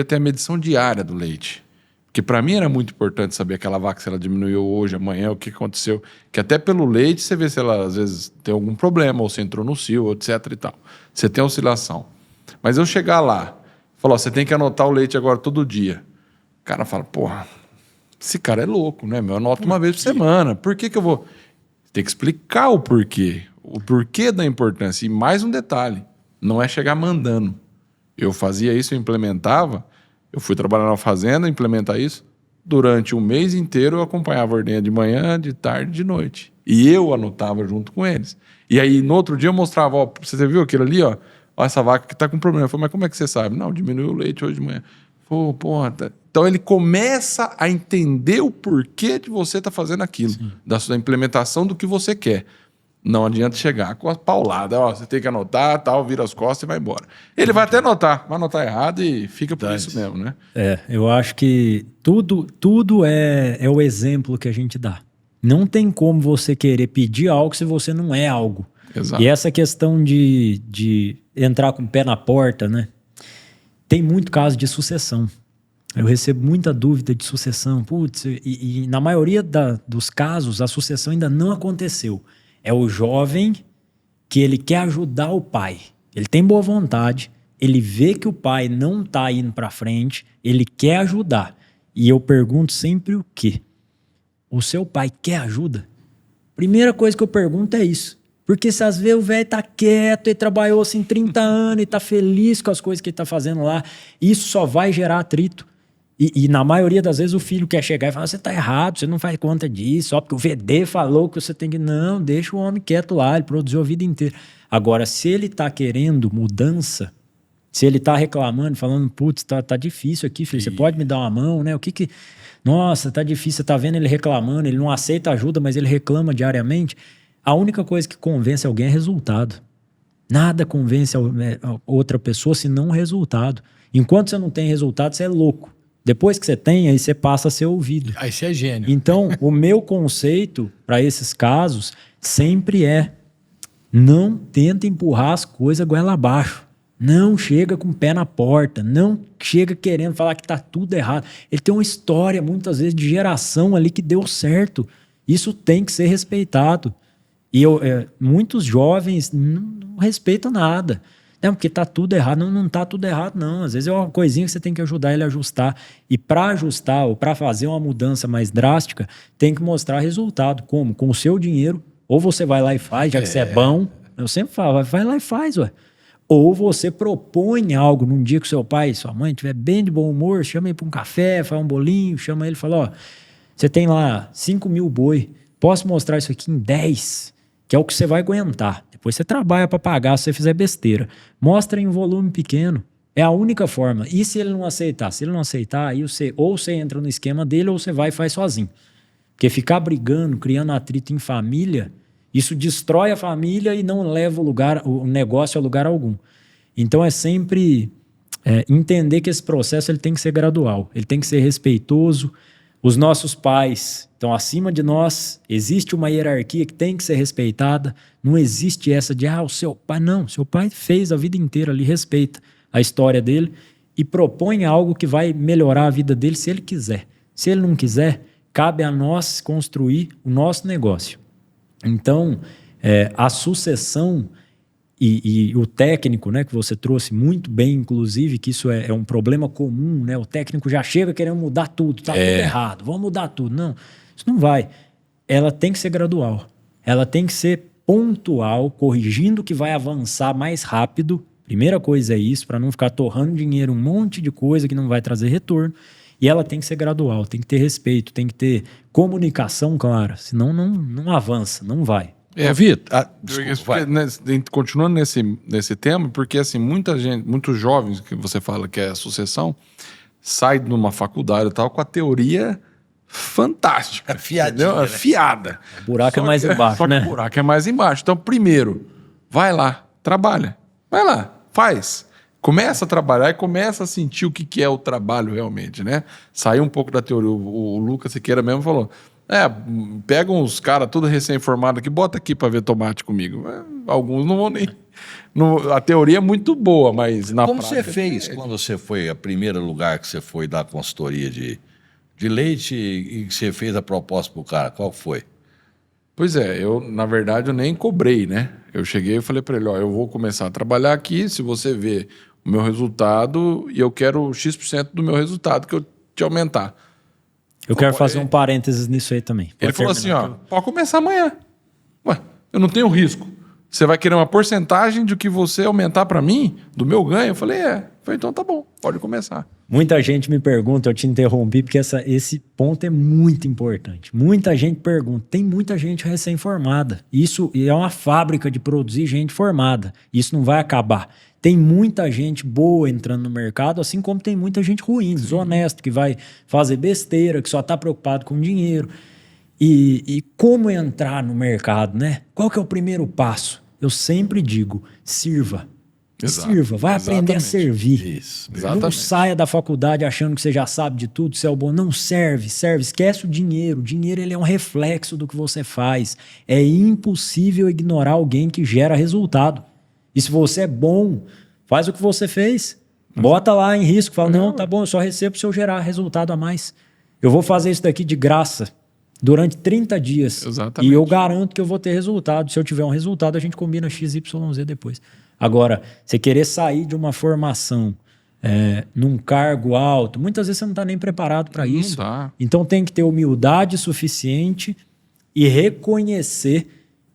ter a medição diária do leite. Porque para mim era muito importante saber aquela vaca, se ela diminuiu hoje, amanhã, o que aconteceu. Que até pelo leite você vê se ela às vezes tem algum problema, ou se entrou no cio, etc e tal. Você tem oscilação. Mas eu chegar lá, falar, você tem que anotar o leite agora todo dia. O cara fala, porra, esse cara é louco, né? Eu anoto uma vez por semana. Por que eu vou... Tem que explicar o porquê. O porquê da importância. E mais um detalhe, não é chegar mandando. Eu fazia isso, eu implementava, eu fui trabalhar na fazenda, implementar isso. Durante um mês inteiro eu acompanhava a ordenha de manhã, de tarde, de noite. E eu anotava junto com eles. E aí, no outro dia, eu mostrava, ó, você viu aquilo ali, ó? Ó, essa vaca que tá com problema. Eu falei, mas como é que você sabe? Não, diminuiu o leite hoje de manhã. Pô, porra, tá. Então ele começa a entender o porquê de você estar fazendo aquilo, da sua implementação do que você quer. Não adianta chegar com a paulada, ó, você tem que anotar, tal, vira as costas e vai embora. Ele vai até anotar, vai anotar errado e fica por isso mesmo, né? Eu acho que tudo é o exemplo que a gente dá. Não tem como você querer pedir algo se você não é algo. Exato. E essa questão de entrar com o pé na porta, né? Tem muito caso de sucessão. Eu recebo muita dúvida de sucessão. Putz, e na maioria dos casos, a sucessão ainda não aconteceu. É o jovem que ele quer ajudar o pai. Ele tem boa vontade, ele vê que o pai não está indo para frente, ele quer ajudar. E eu pergunto sempre o quê? O seu pai quer ajuda? Primeira coisa que eu pergunto é isso. Porque se às vezes o velho tá quieto e trabalhou assim 30 anos e tá feliz com as coisas que ele tá fazendo lá, isso só vai gerar atrito. E na maioria das vezes o filho quer chegar e falar, você tá errado, você não faz conta disso, só porque o VD falou que você tem que... Não, deixa o homem quieto lá, ele produziu a vida inteira. Agora, se ele tá querendo mudança, se ele tá reclamando, falando, putz, tá difícil aqui, filho, você pode me dar uma mão, né? Nossa, tá difícil, você tá vendo ele reclamando, ele não aceita ajuda, mas ele reclama diariamente. A única coisa que convence alguém é resultado. Nada convence a outra pessoa senão resultado. Enquanto você não tem resultado, você é louco. Depois que você tem, aí você passa a ser ouvido. Aí você é gênio. Então, o meu conceito para esses casos sempre é: não tenta empurrar as coisas goela abaixo. Não chega com o pé na porta. Não chega querendo falar que tá tudo errado. Ele tem uma história, muitas vezes, de geração ali que deu certo. Isso tem que ser respeitado. E muitos jovens não respeitam nada. Não, porque tá tudo errado. Não tá tudo errado, não. Às vezes é uma coisinha que você tem que ajudar ele a ajustar. E para ajustar ou para fazer uma mudança mais drástica, tem que mostrar resultado. Como? Com o seu dinheiro. Ou você vai lá e faz, já que você é bom. Eu sempre falo, vai lá e faz, ué. Ou você propõe algo num dia que seu pai e sua mãe estiver bem de bom humor, chama ele para um café, faz um bolinho, chama ele e fala, ó, você tem lá 5.000 boi, posso mostrar isso aqui em 10, que é o que você vai aguentar. Depois você trabalha para pagar se você fizer besteira. Mostra em volume pequeno. É a única forma. E se ele não aceitar? Se ele não aceitar, aí ou você entra no esquema dele ou você vai e faz sozinho. Porque ficar brigando, criando atrito em família, isso destrói a família e não leva o negócio a lugar algum. Então é sempre entender que esse processo ele tem que ser gradual, ele tem que ser respeitoso. Os nossos pais estão acima de nós, existe uma hierarquia que tem que ser respeitada, não existe essa de, o seu pai, não, seu pai fez a vida inteira ali, respeita a história dele e propõe algo que vai melhorar a vida dele se ele quiser. Se ele não quiser, cabe a nós construir o nosso negócio. Então, a sucessão e o técnico, né, que você trouxe muito bem, inclusive, que isso é um problema comum, né? O técnico já chega querendo mudar tudo, tá tudo errado, vamos mudar tudo. Não, isso não vai. Ela tem que ser gradual, ela tem que ser pontual, corrigindo que vai avançar mais rápido. Primeira coisa é isso, para não ficar torrando dinheiro, um monte de coisa que não vai trazer retorno. E ela tem que ser gradual, tem que ter respeito, tem que ter comunicação clara, senão não avança, não vai. Vitor, continuando nesse tema, porque assim, muitos jovens que você fala que é a sucessão, sai de uma faculdade e tal com a teoria fantástica. Fiadinha, né? Fiada. O buraco é mais embaixo, só né? Que o buraco é mais embaixo. Então, primeiro, vai lá, trabalha. Vai lá, faz. Começa a trabalhar e começa a sentir o que é o trabalho realmente, né? Sair um pouco da teoria. O Lucas Siqueira mesmo falou, pega uns caras tudo recém-formado aqui, bota aqui para ver tomate comigo. Alguns não vão nem... a teoria é muito boa, mas na Como prática... você fez quando você foi, a primeiro lugar que você foi dar consultoria de leite e que você fez a proposta pro cara, qual foi? Pois é, na verdade, eu nem cobrei, né? Eu cheguei e falei para ele, eu vou começar a trabalhar aqui, se você vê o meu resultado, e eu quero X% do meu resultado que eu te aumentar. Eu quero fazer um parênteses nisso aí também. Ele falou assim, pode começar amanhã. Ué, eu não tenho risco. Você vai querer uma porcentagem do que você aumentar para mim, do meu ganho? Eu falei, Falei, então tá bom, pode começar. Muita gente me pergunta, eu te interrompi, porque esse ponto é muito importante. Muita gente pergunta, tem muita gente recém-formada. Isso é uma fábrica de produzir gente formada. Isso não vai acabar. Tem muita gente boa entrando no mercado, assim como tem muita gente ruim, desonesta, que vai fazer besteira, que só está preocupado com dinheiro. E como entrar no mercado, né? Qual que é o primeiro passo? Eu sempre digo, sirva. Exato. Sirva, vai aprender a servir. Isso. Exatamente. Não saia da faculdade achando que você já sabe de tudo, você é o bom. Não, serve, esquece o dinheiro. O dinheiro ele é um reflexo do que você faz. É impossível ignorar alguém que gera resultado. E se você é bom, faz o que você fez. Bota lá em risco, fala, não, tá bom, eu só recebo se eu gerar resultado a mais. Eu vou fazer isso daqui de graça durante 30 dias. Exatamente. E eu garanto que eu vou ter resultado. Se eu tiver um resultado, a gente combina XYZ depois. Agora, você querer sair de uma formação num cargo alto, muitas vezes você não está nem preparado para isso. Dá. Então tem que ter humildade suficiente e reconhecer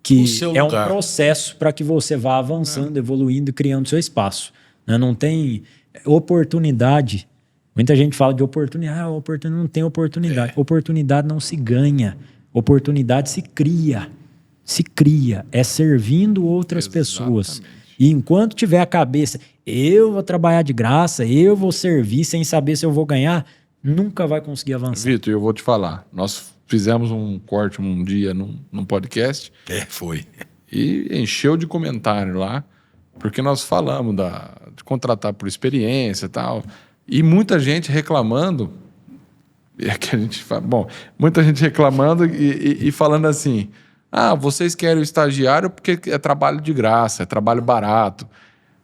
que é um processo para que você vá avançando, evoluindo e criando seu espaço. Né? Não tem oportunidade. Muita gente fala de oportunidade. Oportunidade não tem oportunidade. Oportunidade não se ganha. Oportunidade se cria. Se cria. É servindo outras pessoas. E enquanto tiver a cabeça, eu vou trabalhar de graça, eu vou servir sem saber se eu vou ganhar, nunca vai conseguir avançar. Vitor, eu vou te falar. Nós fizemos um corte um dia num podcast. Foi. E encheu de comentário lá, porque nós falamos de contratar por experiência e tal. E muita gente reclamando. Que a gente fala, bom, muita gente reclamando e falando assim. Vocês querem o estagiário porque é trabalho de graça, é trabalho barato.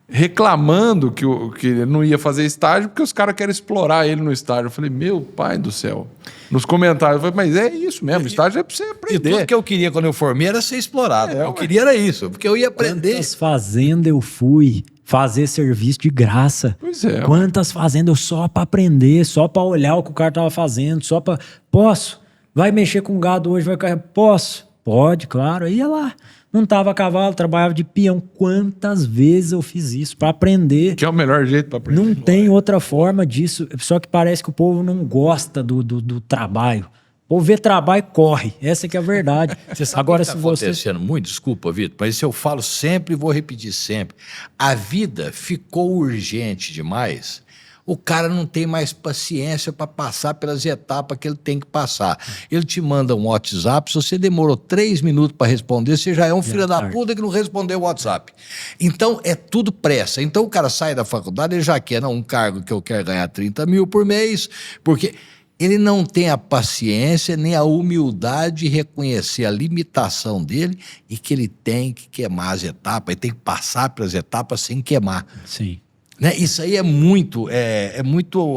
Reclamando que ele não ia fazer estágio porque os caras querem explorar ele no estágio. Eu falei, meu pai do céu. Nos comentários, eu falei, mas é isso mesmo, estágio é pra você aprender. E tudo que eu queria quando eu formei era ser explorado. Eu queria era isso, porque eu ia aprender. Quantas fazendas eu fui fazer serviço de graça? Pois é. Quantas fazendas eu só pra aprender, só pra olhar o que o cara tava fazendo, só pra... Posso? Vai mexer com gado hoje, vai carregar? Posso? Pode, claro. Ia lá. Não tava a cavalo, trabalhava de peão. Quantas vezes eu fiz isso para aprender? Que é o melhor jeito para aprender. Não tem outra forma disso. Só que parece que o povo não gosta do trabalho. O povo vê trabalho e corre. Essa que é a verdade. Você sabe o que está acontecendo muito? Desculpa, Vitor, mas isso eu falo sempre e vou repetir sempre. A vida ficou urgente demais. O cara não tem mais paciência para passar pelas etapas que ele tem que passar. Ele te manda um WhatsApp, se você demorou 3 minutos para responder, você já é um filho da puta que não respondeu o WhatsApp. Então, é tudo pressa. Então, o cara sai da faculdade, ele já quer um cargo que eu quero ganhar 30 mil por mês, porque ele não tem a paciência nem a humildade de reconhecer a limitação dele e que ele tem que queimar as etapas, ele tem que passar pelas etapas sem queimar. Sim. Né? Isso aí é muito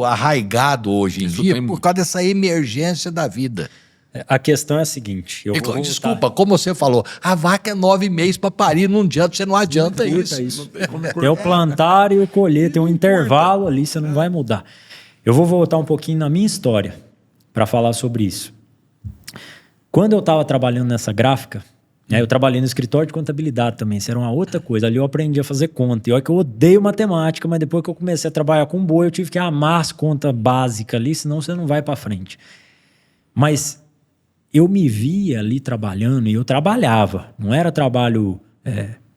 arraigado hoje em dia por causa dessa emergência da vida. A questão é a seguinte... Desculpa, como você falou, a vaca é 9 meses para parir, não adianta, você não adianta isso. Tem o plantar e o colher, tem um intervalo ali, você não vai mudar. Eu vou voltar um pouquinho na minha história para falar sobre isso. Quando eu estava trabalhando nessa gráfica... eu trabalhei no escritório de contabilidade também, isso era uma outra coisa. Ali eu aprendi a fazer conta. E olha que eu odeio matemática, mas depois que eu comecei a trabalhar com boi, eu tive que amar as contas básicas ali, senão você não vai para frente. Mas eu me via ali trabalhando e eu trabalhava. Não era trabalho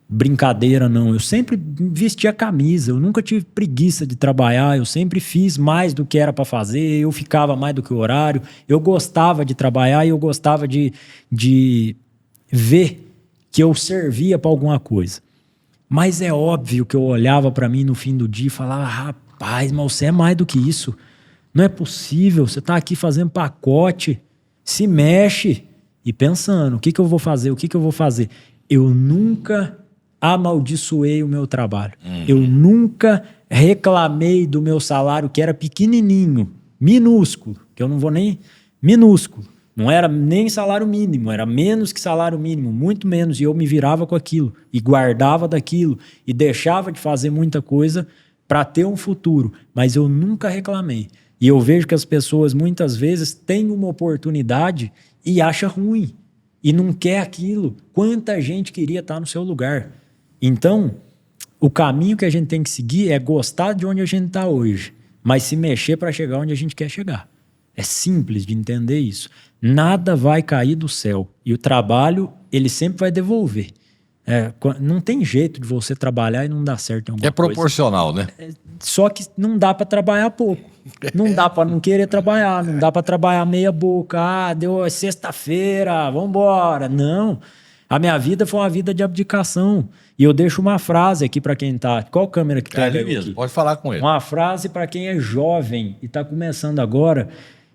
brincadeira, não. Eu sempre vestia camisa, eu nunca tive preguiça de trabalhar, eu sempre fiz mais do que era para fazer, eu ficava mais do que o horário. Eu gostava de trabalhar e eu gostava de ver que eu servia para alguma coisa. Mas é óbvio que eu olhava para mim no fim do dia e falava, rapaz, mas você é mais do que isso. Não é possível, você está aqui fazendo pacote, se mexe. E pensando, o que eu vou fazer, Eu nunca amaldiçoei o meu trabalho. Eu nunca reclamei do meu salário, que era pequenininho, minúsculo, que eu não vou nem... Minúsculo. Não era nem salário mínimo, era menos que salário mínimo, muito menos. E eu me virava com aquilo, e guardava daquilo, e deixava de fazer muita coisa para ter um futuro. Mas eu nunca reclamei. E eu vejo que as pessoas muitas vezes têm uma oportunidade e acham ruim. e não quer aquilo. Quanta gente queria estar no seu lugar. Então, o caminho que a gente tem que seguir é gostar de onde a gente está hoje, mas se mexer para chegar onde a gente quer chegar. É simples de entender isso. Nada vai cair do céu. E o trabalho, ele sempre vai devolver. Não tem jeito de você trabalhar e não dar certo em alguma coisa. É proporcional, né? Só que não dá para trabalhar pouco. Não dá para não querer trabalhar. Não dá para trabalhar meia boca. Ah, deu sexta-feira, vamos embora. Não. A minha vida foi uma vida de abdicação. E eu deixo uma frase aqui para quem tá... Qual câmera que tá ele mesmo, aqui? pode falar com ele. Uma frase para quem é jovem e está começando agora,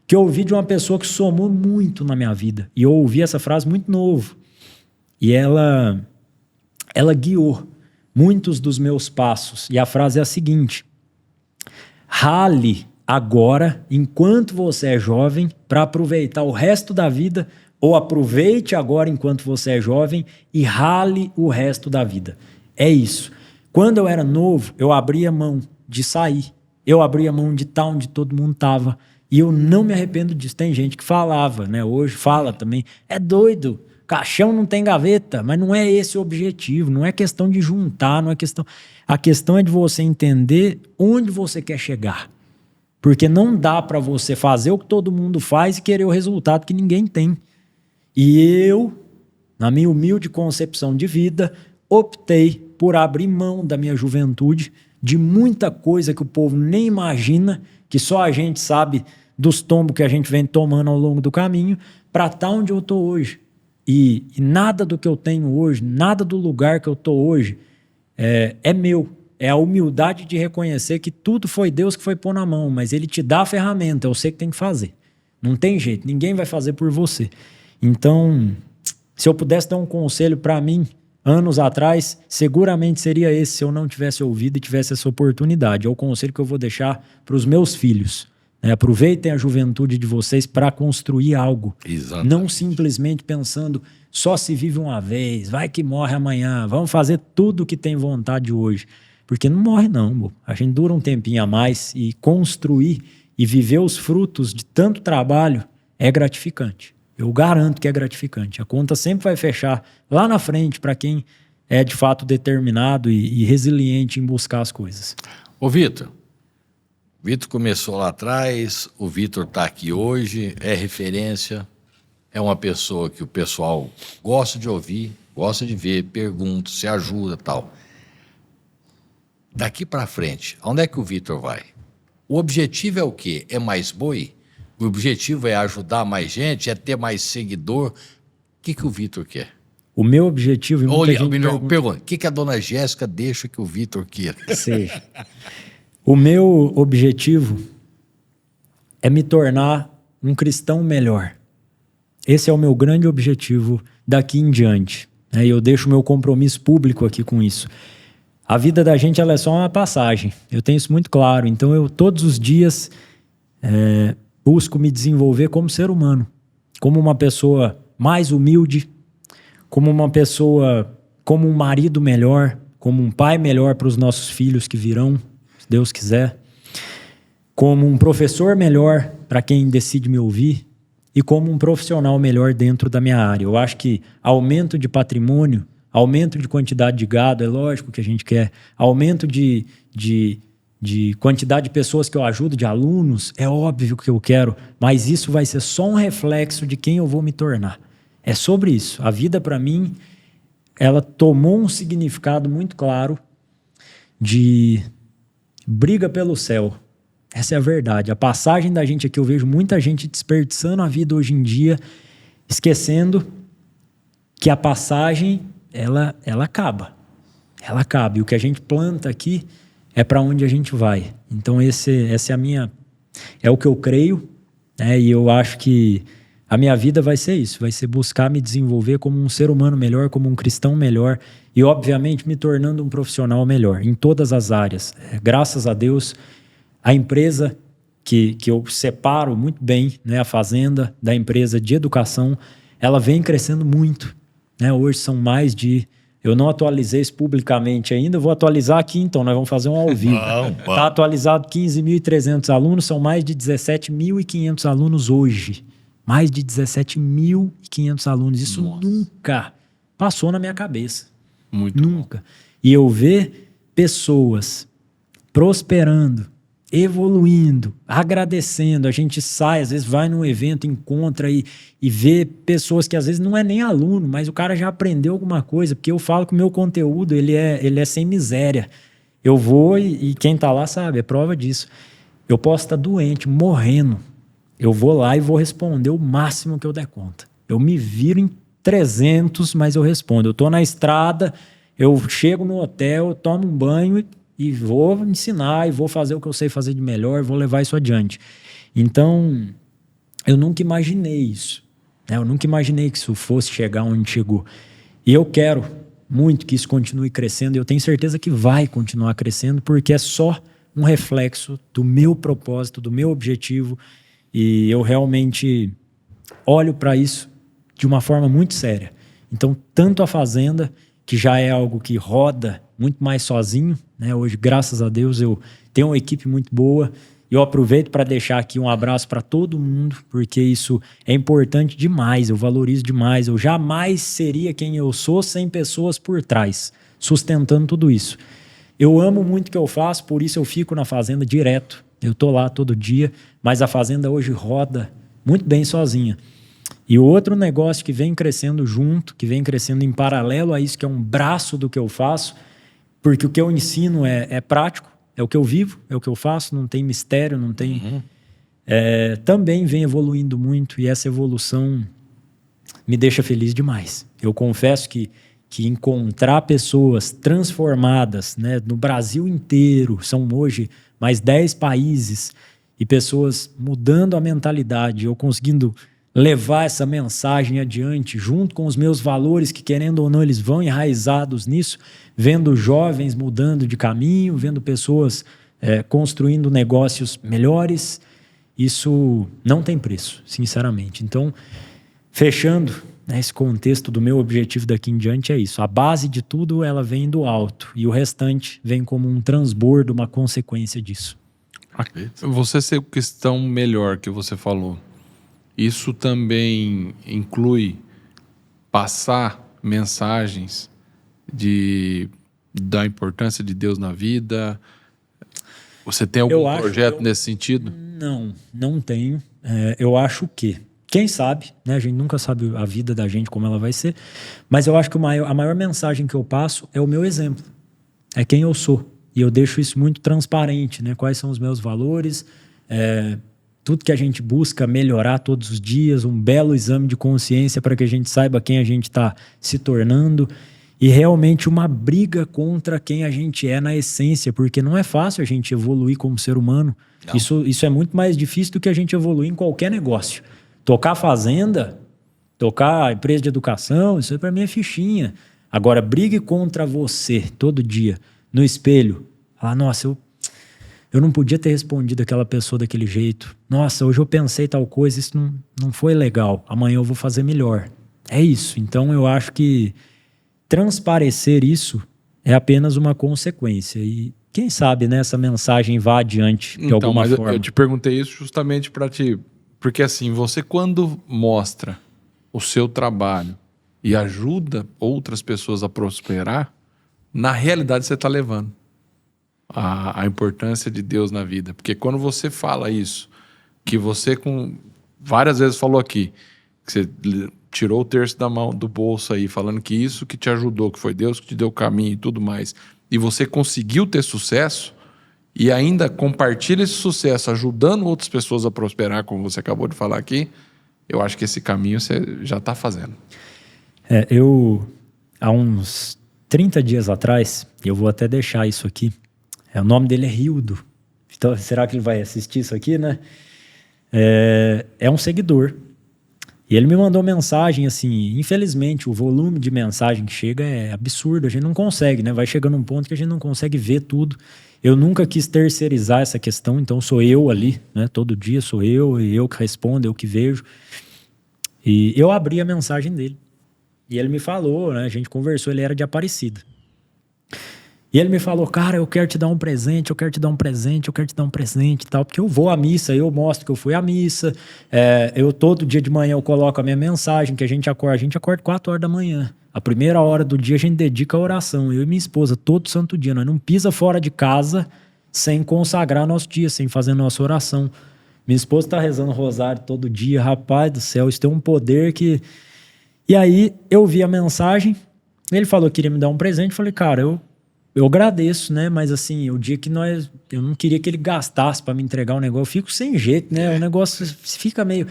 que eu ouvi de uma pessoa que somou muito na minha vida. E eu ouvi essa frase muito novo. E ela guiou muitos dos meus passos. E a frase é a seguinte: rale agora, enquanto você é jovem, para aproveitar o resto da vida, ou aproveite agora enquanto você é jovem e rale o resto da vida. É isso. Quando eu era novo, eu abria mão de sair. Eu abria mão de estar onde todo mundo estava. E eu não me arrependo disso. Tem gente que falava, né? Hoje fala também. É doido. Caixão não tem gaveta. Mas não é esse o objetivo. Não é questão de juntar. Não é questão... A questão é de você entender onde você quer chegar. Porque não dá para você fazer o que todo mundo faz e querer o resultado que ninguém tem. E eu, na minha humilde concepção de vida, optei por abrir mão da minha juventude, de muita coisa que o povo nem imagina, que só a gente sabe dos tombos que a gente vem tomando ao longo do caminho, para estar onde eu estou hoje. E nada do que eu tenho hoje, nada do lugar que eu estou hoje é meu. É a humildade de reconhecer que tudo foi Deus que foi pôr na mão, mas Ele te dá a ferramenta, é você que tem que fazer. Não tem jeito, ninguém vai fazer por você. Então, se eu pudesse dar um conselho para mim, anos atrás, seguramente seria esse, se eu não tivesse ouvido e tivesse essa oportunidade. É o conselho que eu vou deixar para os meus filhos. Aproveitem a juventude de vocês para construir algo. Exatamente. Não simplesmente pensando, só se vive uma vez, vai que morre amanhã, vamos fazer tudo o que tem vontade hoje. Porque não morre não, a gente dura um tempinho a mais e construir e viver os frutos de tanto trabalho é gratificante. Eu garanto que é gratificante. A conta sempre vai fechar lá na frente para quem é de fato determinado e resiliente em buscar as coisas. Ô Vitor, o Vitor começou lá atrás, o Vitor está aqui hoje, é referência, é uma pessoa que o pessoal gosta de ouvir, gosta de ver, pergunta, se ajuda e tal. Daqui para frente, onde é que o Vitor vai? O objetivo é o quê? É mais boi? O objetivo é ajudar mais gente, é ter mais seguidor. O que o Vitor quer? O meu objetivo... E olha, pergunta, o que a dona Jéssica deixa que o Vitor queira? Seja. O meu objetivo é me tornar um cristão melhor. Esse é o meu grande objetivo daqui em diante. E eu deixo o meu compromisso público aqui com isso. A vida da gente ela é só uma passagem. Eu tenho isso muito claro. Então eu todos os dias busco me desenvolver como ser humano. Como uma pessoa mais humilde. Como uma pessoa, como um marido melhor. Como um pai melhor para os nossos filhos que virão, se Deus quiser. Como um professor melhor para quem decide me ouvir. E como um profissional melhor dentro da minha área. Eu acho que aumento de patrimônio, aumento de quantidade de gado, é lógico que a gente quer. Aumento de quantidade de pessoas que eu ajudo, de alunos, é óbvio que eu quero. Mas isso vai ser só um reflexo de quem eu vou me tornar. É sobre isso. A vida, para mim, ela tomou um significado muito claro de briga pelo céu. Essa é a verdade. A passagem da gente aqui, eu vejo muita gente desperdiçando a vida hoje em dia, esquecendo que a passagem, ela acaba. Ela acaba. E o que a gente planta aqui é para onde a gente vai. Então essa é a minha... É o que eu creio, né? E eu acho que a minha vida vai ser isso. Vai ser buscar me desenvolver como um ser humano melhor, como um cristão melhor e, obviamente, me tornando um profissional melhor em todas as áreas. Graças a Deus... A empresa que eu separo muito bem, né, a fazenda da empresa de educação, ela vem crescendo muito. Né? Hoje são mais de... Eu não atualizei isso publicamente ainda, vou atualizar aqui então, nós vamos fazer um ao vivo. Está atualizado 15.300 alunos, são mais de 17.500 alunos hoje. Mais de 17.500 alunos. Isso nunca passou na minha cabeça. Nunca. E eu ver pessoas prosperando, evoluindo, agradecendo. A gente sai, às vezes vai num evento, encontra e vê pessoas que às vezes não é nem aluno, mas o cara já aprendeu alguma coisa, porque eu falo que o meu conteúdo ele é sem miséria. Eu vou e quem tá lá sabe, é prova disso. Eu posso estar doente, morrendo. Eu vou lá e vou responder o máximo que eu der conta. Eu me viro em 300, mas eu respondo. Eu tô na estrada, eu chego no hotel, eu tomo um banho e vou ensinar, e vou fazer o que eu sei fazer de melhor, vou levar isso adiante. Então, eu nunca imaginei isso. Né? Eu nunca imaginei que isso fosse chegar onde chegou. E eu quero muito que isso continue crescendo, e eu tenho certeza que vai continuar crescendo, porque é só um reflexo do meu propósito, do meu objetivo, e eu realmente olho para isso de uma forma muito séria. Então, tanto a Fazenda, que já é algo que roda muito mais sozinho, né? Hoje, graças a Deus, eu tenho uma equipe muito boa. E eu aproveito para deixar aqui um abraço para todo mundo, porque isso é importante demais, eu valorizo demais. Eu jamais seria quem eu sou sem pessoas por trás, sustentando tudo isso. Eu amo muito o que eu faço, por isso eu fico na Fazenda direto. Eu tô lá todo dia, mas a Fazenda hoje roda muito bem sozinha. E o outro negócio que vem crescendo junto, que vem crescendo em paralelo a isso, que é um braço do que eu faço, porque o que eu ensino é prático, é o que eu vivo, é o que eu faço, não tem mistério, não tem... também vem evoluindo muito, e essa evolução me deixa feliz demais. Eu confesso que encontrar pessoas transformadas, né, no Brasil inteiro, são hoje mais 10 países, e pessoas mudando a mentalidade, eu conseguindo levar essa mensagem adiante, junto com os meus valores, que querendo ou não eles vão enraizados nisso, vendo jovens mudando de caminho, vendo pessoas construindo negócios melhores, isso não tem preço, sinceramente. Então, fechando, né, esse contexto do meu objetivo daqui em diante é isso. A base de tudo, ela vem do alto, e o restante vem como um transbordo, uma consequência disso. Você ser questão melhor que você falou, isso também inclui passar mensagens da importância de Deus na vida? Você tem algum projeto nesse sentido? Não tenho. Eu acho que, quem sabe, né? A gente nunca sabe a vida da gente, como ela vai ser, mas eu acho que a maior mensagem que eu passo é o meu exemplo. É quem eu sou. E eu deixo isso muito transparente, né? Quais são os meus valores, tudo que a gente busca melhorar todos os dias, um belo exame de consciência para que a gente saiba quem a gente está se tornando, e realmente uma briga contra quem a gente é na essência, porque não é fácil a gente evoluir como ser humano. Isso é muito mais difícil do que a gente evoluir em qualquer negócio. Tocar fazenda, tocar empresa de educação, isso aí para mim é fichinha. Agora, brigue contra você todo dia, no espelho. Falar, nossa, eu não podia ter respondido aquela pessoa daquele jeito. Nossa, hoje eu pensei tal coisa, isso não foi legal. Amanhã eu vou fazer melhor. É isso. Então eu acho que transparecer isso é apenas uma consequência. E quem sabe, né, essa mensagem vá adiante de alguma forma. Eu te perguntei isso justamente para ti. Porque assim, você quando mostra o seu trabalho e ajuda outras pessoas a prosperar, na realidade você está levando a importância de Deus na vida. Porque quando você fala isso, que você várias vezes falou aqui, que você tirou o terço da mão do bolso aí, falando que isso que te ajudou, que foi Deus que te deu o caminho e tudo mais, e você conseguiu ter sucesso, e ainda compartilha esse sucesso ajudando outras pessoas a prosperar, como você acabou de falar aqui, eu acho que esse caminho você já está fazendo. Há uns 30 dias atrás, eu vou até deixar isso aqui, o nome dele é Rildo. Então, será que ele vai assistir isso aqui, né? É um seguidor. E ele me mandou mensagem, assim, infelizmente o volume de mensagem que chega é absurdo, a gente não consegue, né? Vai chegando um ponto que a gente não consegue ver tudo. Eu nunca quis terceirizar essa questão, então sou eu ali, né? Todo dia sou eu, e eu que respondo, eu que vejo. E eu abri a mensagem dele. E ele me falou, né? A gente conversou, ele era de Aparecida. E ele me falou, cara, eu quero te dar um presente, eu quero te dar um presente, eu quero te dar um presente e tal, porque eu vou à missa, eu mostro que eu fui à missa, eu todo dia de manhã eu coloco a minha mensagem, que a gente acorda 4 horas da manhã. A primeira hora do dia a gente dedica a oração, eu e minha esposa, todo santo dia, nós não pisa fora de casa sem consagrar nosso dia, sem fazer nossa oração. Minha esposa tá rezando rosário todo dia, rapaz do céu, isso tem um poder que... E aí eu vi a mensagem, ele falou que queria me dar um presente, falei, cara, eu agradeço, né? Mas assim, o dia que eu não queria que ele gastasse para me entregar um negócio, eu fico sem jeito, né? O negócio fica meio...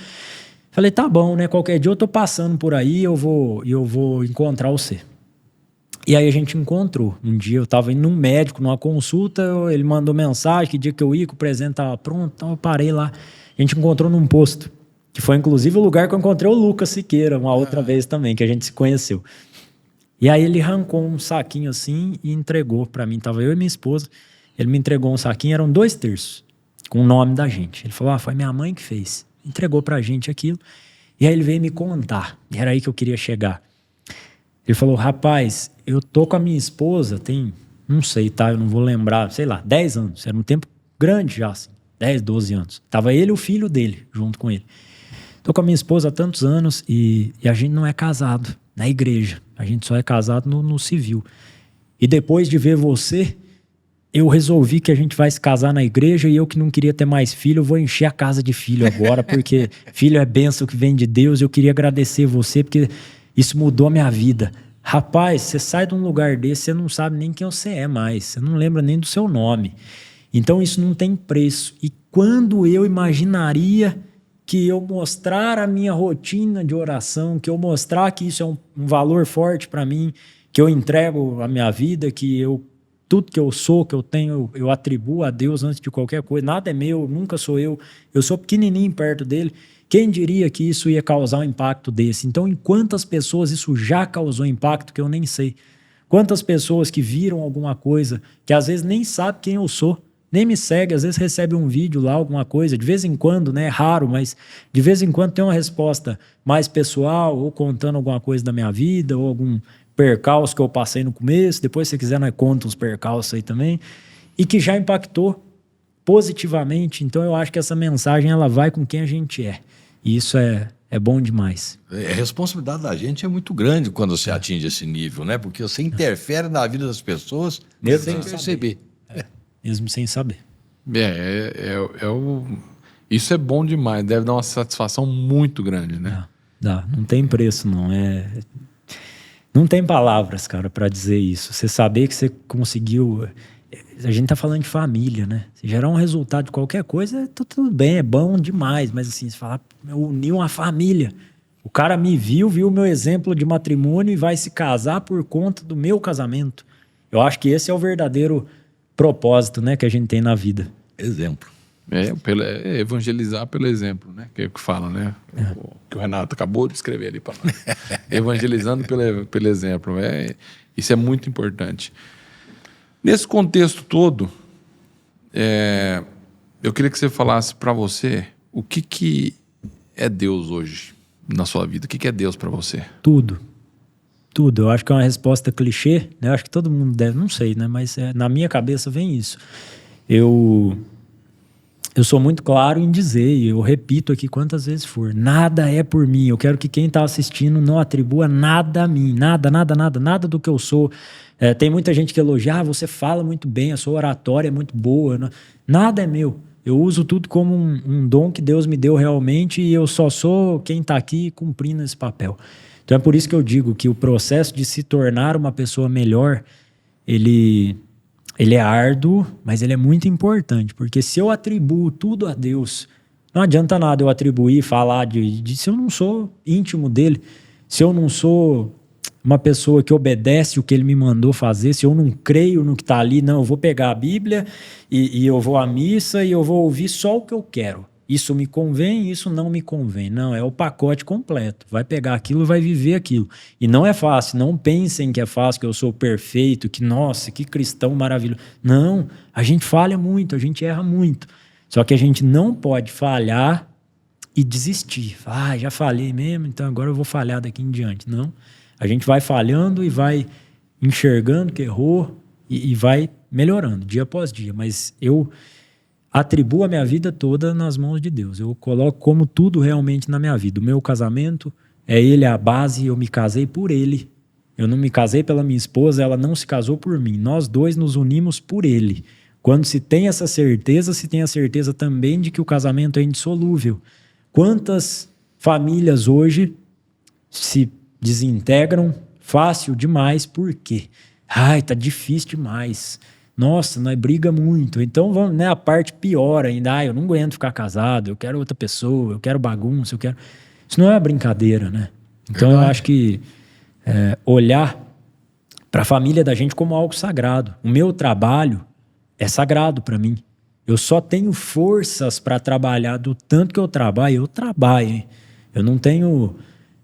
Falei, tá bom, né? Qualquer dia eu tô passando por aí, eu vou encontrar você. E aí a gente encontrou. Um dia eu tava indo num médico, numa consulta, ele mandou mensagem, que dia que eu ia, que o presente tava pronto, então eu parei lá. A gente encontrou num posto, que foi inclusive o lugar que eu encontrei o Lucas Siqueira, uma outra vez também, que a gente se conheceu. E aí ele arrancou um saquinho assim e entregou pra mim. Tava eu e minha esposa. Ele me entregou um saquinho, eram 2 terços, com o nome da gente. Ele falou, foi minha mãe que fez. Entregou pra gente aquilo. E aí ele veio me contar. E era aí que eu queria chegar. Ele falou, rapaz, eu tô com a minha esposa, tem, não sei, tá? Eu não vou lembrar, sei lá, 10 anos. Era um tempo grande já, assim. 10, 12 anos. Tava ele e o filho dele, junto com ele. Tô com a minha esposa há tantos anos e a gente não é casado na igreja. A gente só é casado no civil. E depois de ver você, eu resolvi que a gente vai se casar na igreja e eu que não queria ter mais filho, eu vou encher a casa de filho agora, porque filho é bênção que vem de Deus. Eu queria agradecer você, porque isso mudou a minha vida. Rapaz, você sai de um lugar desse, você não sabe nem quem você é mais. Você não lembra nem do seu nome. Então isso não tem preço. E quando eu imaginaria que eu mostrar a minha rotina de oração, que eu mostrar que isso é um valor forte para mim, que eu entrego a minha vida, que tudo que eu sou, que eu tenho, eu atribuo a Deus antes de qualquer coisa. Nada é meu, nunca sou eu sou pequenininho perto dele. Quem diria que isso ia causar um impacto desse? Então, em quantas pessoas isso já causou impacto que eu nem sei? Quantas pessoas que viram alguma coisa, que às vezes nem sabe quem eu sou, nem me segue, às vezes recebe um vídeo lá, alguma coisa, de vez em quando, né, é raro, mas de vez em quando tem uma resposta mais pessoal, ou contando alguma coisa da minha vida, ou algum percalço que eu passei no começo, depois se você quiser nós conta uns percalços aí também, e que já impactou positivamente. Então eu acho que essa mensagem ela vai com quem a gente é, e isso é bom demais. A responsabilidade da gente é muito grande quando você atinge esse nível, né? Porque você interfere na vida das pessoas Mesmo sem sem perceber. Mesmo sem saber. Isso é bom demais, deve dar uma satisfação muito grande, né? Dá. Não tem preço, não. Não tem palavras, cara, pra dizer isso. Você saber que você conseguiu... A gente tá falando de família, né? Se gerar um resultado de qualquer coisa, tudo bem, é bom demais. Mas assim, se falar, eu uni uma família. O cara me viu o meu exemplo de matrimônio e vai se casar por conta do meu casamento. Eu acho que esse é o verdadeiro propósito, né, que a gente tem na vida. Exemplo. Evangelizar pelo exemplo, né? Que é o que fala, né? Que o Renato acabou de escrever ali para nós. Evangelizando pelo exemplo. Isso é muito importante. Nesse contexto todo, eu queria que você falasse para você o que é Deus hoje na sua vida. O que é Deus para você? Tudo. Eu acho que é uma resposta clichê, né? Eu acho que todo mundo deve, não sei, né? Mas na minha cabeça vem isso. Eu sou muito claro em dizer, e eu repito aqui quantas vezes for, nada é por mim. Eu quero que quem está assistindo não atribua nada a mim, nada do que eu sou. Tem muita gente que elogia, você fala muito bem, a sua oratória é muito boa. Nada é meu. Eu uso tudo como um dom que Deus me deu realmente e eu só sou quem está aqui cumprindo esse papel. Então é por isso que eu digo que o processo de se tornar uma pessoa melhor, ele é árduo, mas ele é muito importante, porque se eu atribuo tudo a Deus, não adianta nada eu atribuir, falar se eu não sou íntimo dele, se eu não sou uma pessoa que obedece o que ele me mandou fazer, se eu não creio no que está ali, não, eu vou pegar a Bíblia e eu vou à missa e eu vou ouvir só o que eu quero. Isso me convém, isso não me convém. Não, é o pacote completo. Vai pegar aquilo e vai viver aquilo. E não é fácil. Não pensem que é fácil, que eu sou perfeito, que, nossa, que cristão maravilhoso. Não, a gente falha muito, a gente erra muito. Só que a gente não pode falhar e desistir. Já falhei mesmo, então agora eu vou falhar daqui em diante. Não, a gente vai falhando e vai enxergando que errou, e vai melhorando dia após dia. Mas eu atribuo a minha vida toda nas mãos de Deus. Eu coloco como tudo realmente na minha vida. O meu casamento é ele a base, eu me casei por ele. Eu não me casei pela minha esposa, ela não se casou por mim. Nós dois nos unimos por ele. Quando se tem essa certeza, se tem a certeza também de que o casamento é indissolúvel. Quantas famílias hoje se desintegram fácil demais, por quê? Ai, tá difícil demais. Nossa, nós briga muito. Então, vamos, né, a parte pior ainda. Eu não aguento ficar casado, eu quero outra pessoa, eu quero bagunça, eu quero... Isso não é uma brincadeira, né? Então, eu acho que olhar para a família da gente como algo sagrado. O meu trabalho é sagrado para mim. Eu só tenho forças para trabalhar do tanto que eu trabalho, hein? Eu não tenho...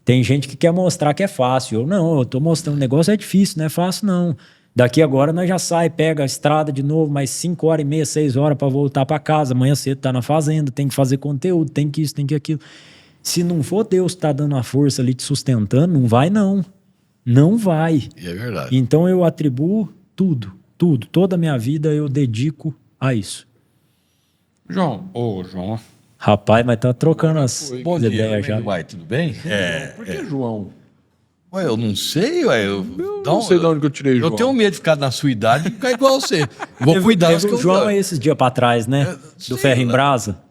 Tem gente que quer mostrar que é fácil. Eu tô mostrando, o negócio é difícil, não é fácil não. Daqui agora nós já sai, pega a estrada de novo, mais 5h30, 6 horas para voltar para casa. Amanhã cedo tá na fazenda, tem que fazer conteúdo, tem que isso, tem que aquilo. Se não for Deus que tá dando a força ali te sustentando, não vai não. Não vai. E é verdade. Então eu atribuo tudo. Toda a minha vida eu dedico a isso. João. Rapaz, mas tá trocando as Bom dia, ideias já. Vai, tudo bem? Por que João? Ué, eu não sei, ué. Eu não sei de onde que eu tirei João. Eu tenho medo de ficar na sua idade e ficar igual você. Vou cuidar das que O eu João é esses dias pra trás, né? Do Ferro em Brasa.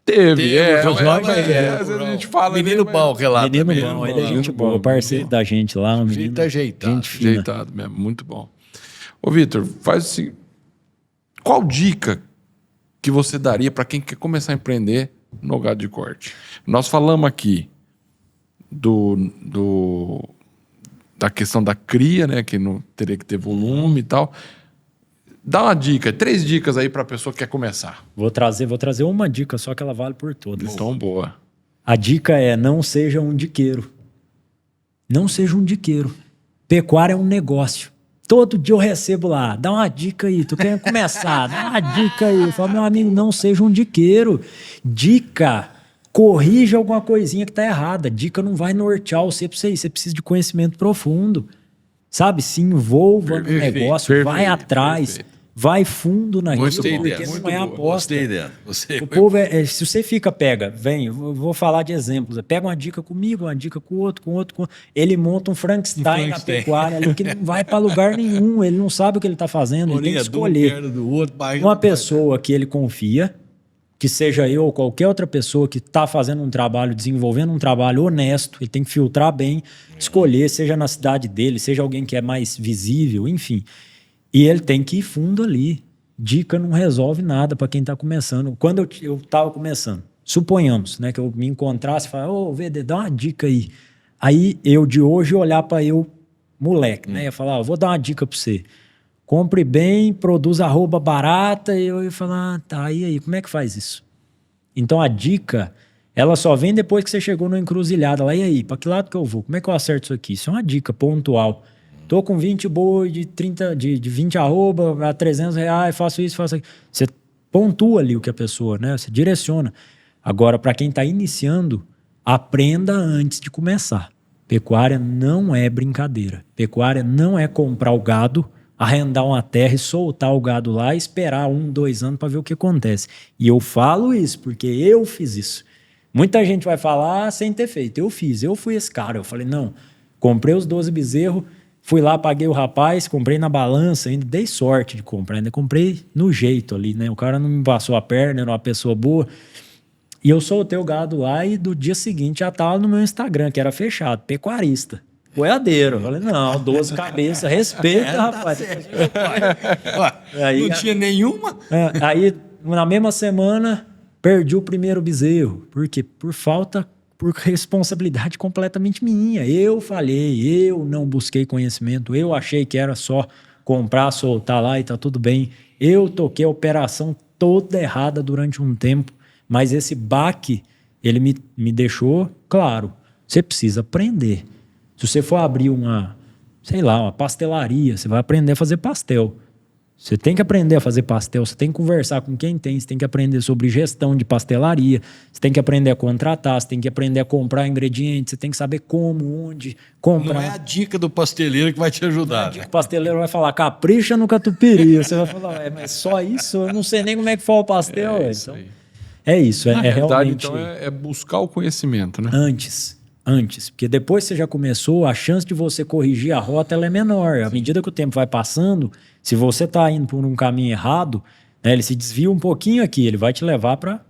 Teve, o João às vezes a gente fala... Menino bom, relato. Menino bom, ele é gente boa, parceiro da gente lá. Um menino, ajeitado. gente fina. Ajeitado mesmo, muito bom. Ô, Vitor, faz assim... Qual dica que você daria para quem quer começar a empreender no gado de corte? Nós falamos aqui da questão da cria, né? Que não teria que ter volume e tal. Dá uma dica, 3 dicas aí para a pessoa que quer começar. Vou trazer uma dica, só que ela vale por todas. Então, boa. A dica é: não seja um diqueiro. Não seja um diqueiro. Pecuária é um negócio. Todo dia eu recebo lá, dá uma dica aí, tu quer começar, dá uma dica aí. Eu falo, meu amigo, não seja um diqueiro. Dica, corrija alguma coisinha que tá errada. Dica não vai nortear você pra você precisa de conhecimento profundo. Sabe, se envolva no negócio, vai atrás. Vai fundo naquilo, porque não é aposta. O povo se você vem, eu vou falar de exemplos. Pega uma dica comigo, uma dica com o outro. Ele monta um Frankenstein na pecuária ali que não vai para lugar nenhum. Ele não sabe o que ele está fazendo, ele tem que escolher. Uma pessoa que ele confia, que seja eu ou qualquer outra pessoa que está fazendo um trabalho, desenvolvendo um trabalho honesto, ele tem que filtrar bem, escolher, seja na cidade dele, seja alguém que é mais visível, enfim. E ele tem que ir fundo ali. Dica não resolve nada para quem está começando. Quando eu estava começando, suponhamos, né, que eu me encontrasse e falasse, ô, VD, dá uma dica aí. Aí eu de hoje olhar para eu, moleque, né, ia falar, vou dar uma dica para você. Compre bem, produza arroba barata. E eu ia falar, tá, e aí, como é que faz isso? Então a dica, ela só vem depois que você chegou na encruzilhada. Lá, e aí, para que lado que eu vou? Como é que eu acerto isso aqui? Isso é uma dica pontual. Tô com 20 boi de 20 arroba a R$300, faço isso, faço aquilo. Você pontua ali o que a pessoa, né? Você direciona. Agora, para quem está iniciando, aprenda antes de começar. Pecuária não é brincadeira. Pecuária não é comprar o gado, arrendar uma terra e soltar o gado lá e esperar 1, 2 anos para ver o que acontece. E eu falo isso porque eu fiz isso. Muita gente vai falar sem ter feito. Eu fui esse cara. Eu falei, não, comprei os 12 bezerros, fui lá, paguei o rapaz, comprei na balança, ainda dei sorte de comprar, ainda comprei no jeito ali, né? O cara não me passou a perna, era uma pessoa boa. E eu soltei o gado lá e do dia seguinte já tava no meu Instagram, que era fechado, pecuarista. Boiadeiro. Eu falei, não, 12 cabeças, respeita, rapaz. Aí, não tinha nenhuma? Aí, na mesma semana, perdi o primeiro bezerro. Por quê? Por responsabilidade completamente minha. Eu falhei, eu não busquei conhecimento, eu achei que era só comprar, soltar lá e tá tudo bem. Eu toquei a operação toda errada durante um tempo, mas esse baque, ele me deixou claro, você precisa aprender. Se você for abrir uma pastelaria, você vai aprender a fazer pastel. Você tem que aprender a fazer pastel, você tem que conversar com quem tem, você tem que aprender sobre gestão de pastelaria, você tem que aprender a contratar, você tem que aprender a comprar ingredientes, você tem que saber como, onde comprar. Não é a dica do pasteleiro que vai te ajudar. O pasteleiro vai falar, capricha no catupiry. Você vai falar, mas só isso? Eu não sei nem como é que faz o pastel. Então, é isso. Na verdade, realmente... então, é buscar o conhecimento, né? Antes, porque depois que você já começou, a chance de você corrigir a rota ela é menor. À medida que o tempo vai passando, se você está indo por um caminho errado, né, ele se desvia um pouquinho aqui, ele vai te levar para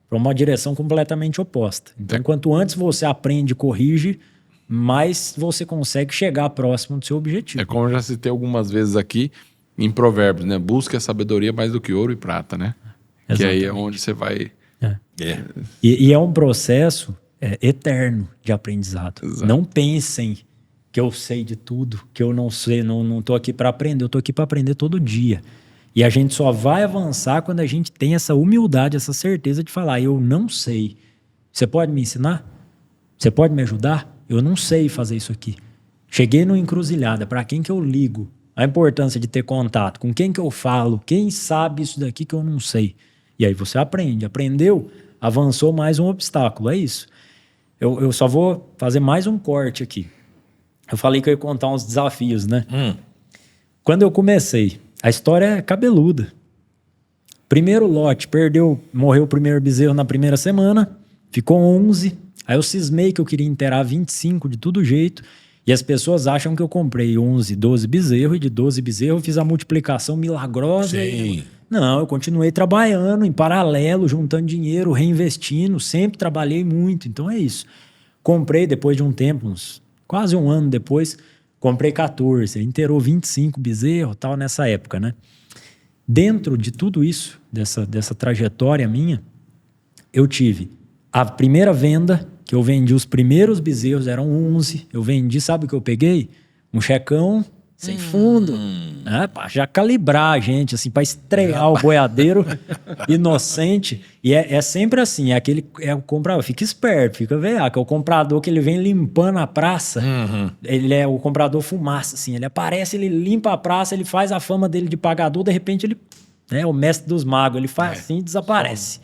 uma direção completamente oposta. Então, quanto antes você aprende e corrige, mais você consegue chegar próximo do seu objetivo. É como eu já citei algumas vezes aqui em Provérbios, né? Busque a sabedoria mais do que ouro e prata, né? Que aí é onde você vai... E é um processo... eterno de aprendizado. Exato. Não pensem que eu sei de tudo, que eu não sei, não tô aqui para aprender, eu tô aqui para aprender todo dia. E a gente só vai avançar quando a gente tem essa humildade, essa certeza de falar, eu não sei. Você pode me ensinar? Você pode me ajudar? Eu não sei fazer isso aqui. Cheguei numa encruzilhada, para quem que eu ligo? A importância de ter contato, com quem que eu falo, quem sabe isso daqui que eu não sei. E aí você aprende, aprendeu, avançou mais um obstáculo, é isso. Eu só vou fazer mais um corte aqui. Eu falei que eu ia contar uns desafios, né? Quando eu comecei, a história é cabeluda. Primeiro lote, morreu o primeiro bezerro na primeira semana, ficou 11. Aí eu cismei que eu queria inteirar 25 de todo jeito. E as pessoas acham que eu comprei 11, 12 bezerros, e de 12 bezerros eu fiz a multiplicação milagrosa. Sim. Não, eu continuei trabalhando em paralelo, juntando dinheiro, reinvestindo, sempre trabalhei muito, então é isso. Comprei depois de um tempo, quase um ano depois, comprei 14, inteirou 25 bezerros, tal, nessa época, né? Dentro de tudo isso, dessa trajetória minha, eu tive a primeira venda, que eu vendi os primeiros bezerros, eram 11, eu vendi, sabe o que eu peguei? Um checão sem fundo, né? Pra já calibrar a gente, assim, pra estrear o boiadeiro inocente. E é sempre assim, o comprador, fica esperto, fica veaco, é o comprador que ele vem limpando a praça, ele é o comprador fumaça, assim, ele aparece, ele limpa a praça, ele faz a fama dele de pagador, de repente ele, é o mestre dos magos, ele faz assim e desaparece.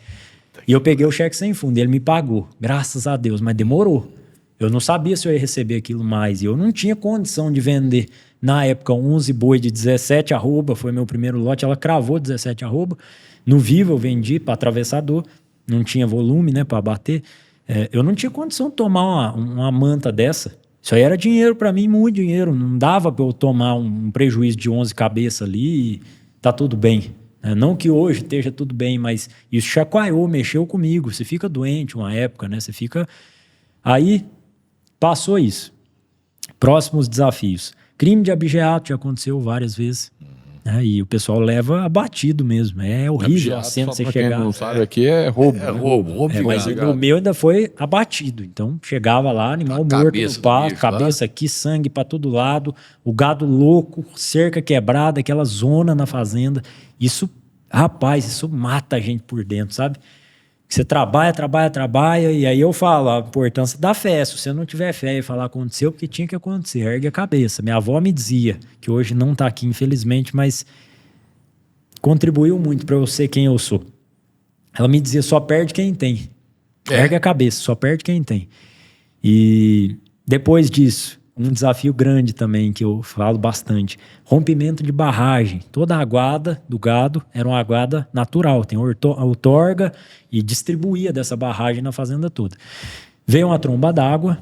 E eu peguei o cheque sem fundo, e ele me pagou, graças a Deus, mas demorou. Eu não sabia se eu ia receber aquilo mais, e eu não tinha condição de vender. Na época, 11 boi de 17 arroba, foi meu primeiro lote, ela cravou 17 arroba. No vivo eu vendi para atravessador, não tinha volume, né, para bater. Eu não tinha condição de tomar uma manta dessa. Isso aí era dinheiro para mim, muito dinheiro. Não dava para eu tomar um prejuízo de 11 cabeças ali e tá tudo bem. Não que hoje esteja tudo bem, mas isso chacoalhou, mexeu comigo. Você fica doente uma época, né? Você fica... Aí passou isso. Próximos desafios. Crime de abigeato já aconteceu várias vezes. E o pessoal leva abatido mesmo. É horrível a cena você chegar. Quem não sabe aqui é roubo. É roubo. Mas o meu ainda foi abatido. Então chegava lá, animal morto no pasto, cabeça aqui, sangue para todo lado, o gado louco, cerca quebrada, aquela zona na fazenda. Isso, rapaz, isso mata a gente por dentro, sabe? Você trabalha, e aí eu falo a importância da fé. Se você não tiver fé e falar aconteceu, porque tinha que acontecer, ergue a cabeça. Minha avó me dizia, que hoje não está aqui infelizmente, mas contribuiu muito para eu ser quem eu sou. Ela me dizia, só perde quem tem. Ergue a cabeça, só perde quem tem. E depois disso, um desafio grande também, que eu falo bastante. Rompimento de barragem. Toda a aguada do gado era uma aguada natural. Tem outorga e distribuía dessa barragem na fazenda toda. Veio uma tromba d'água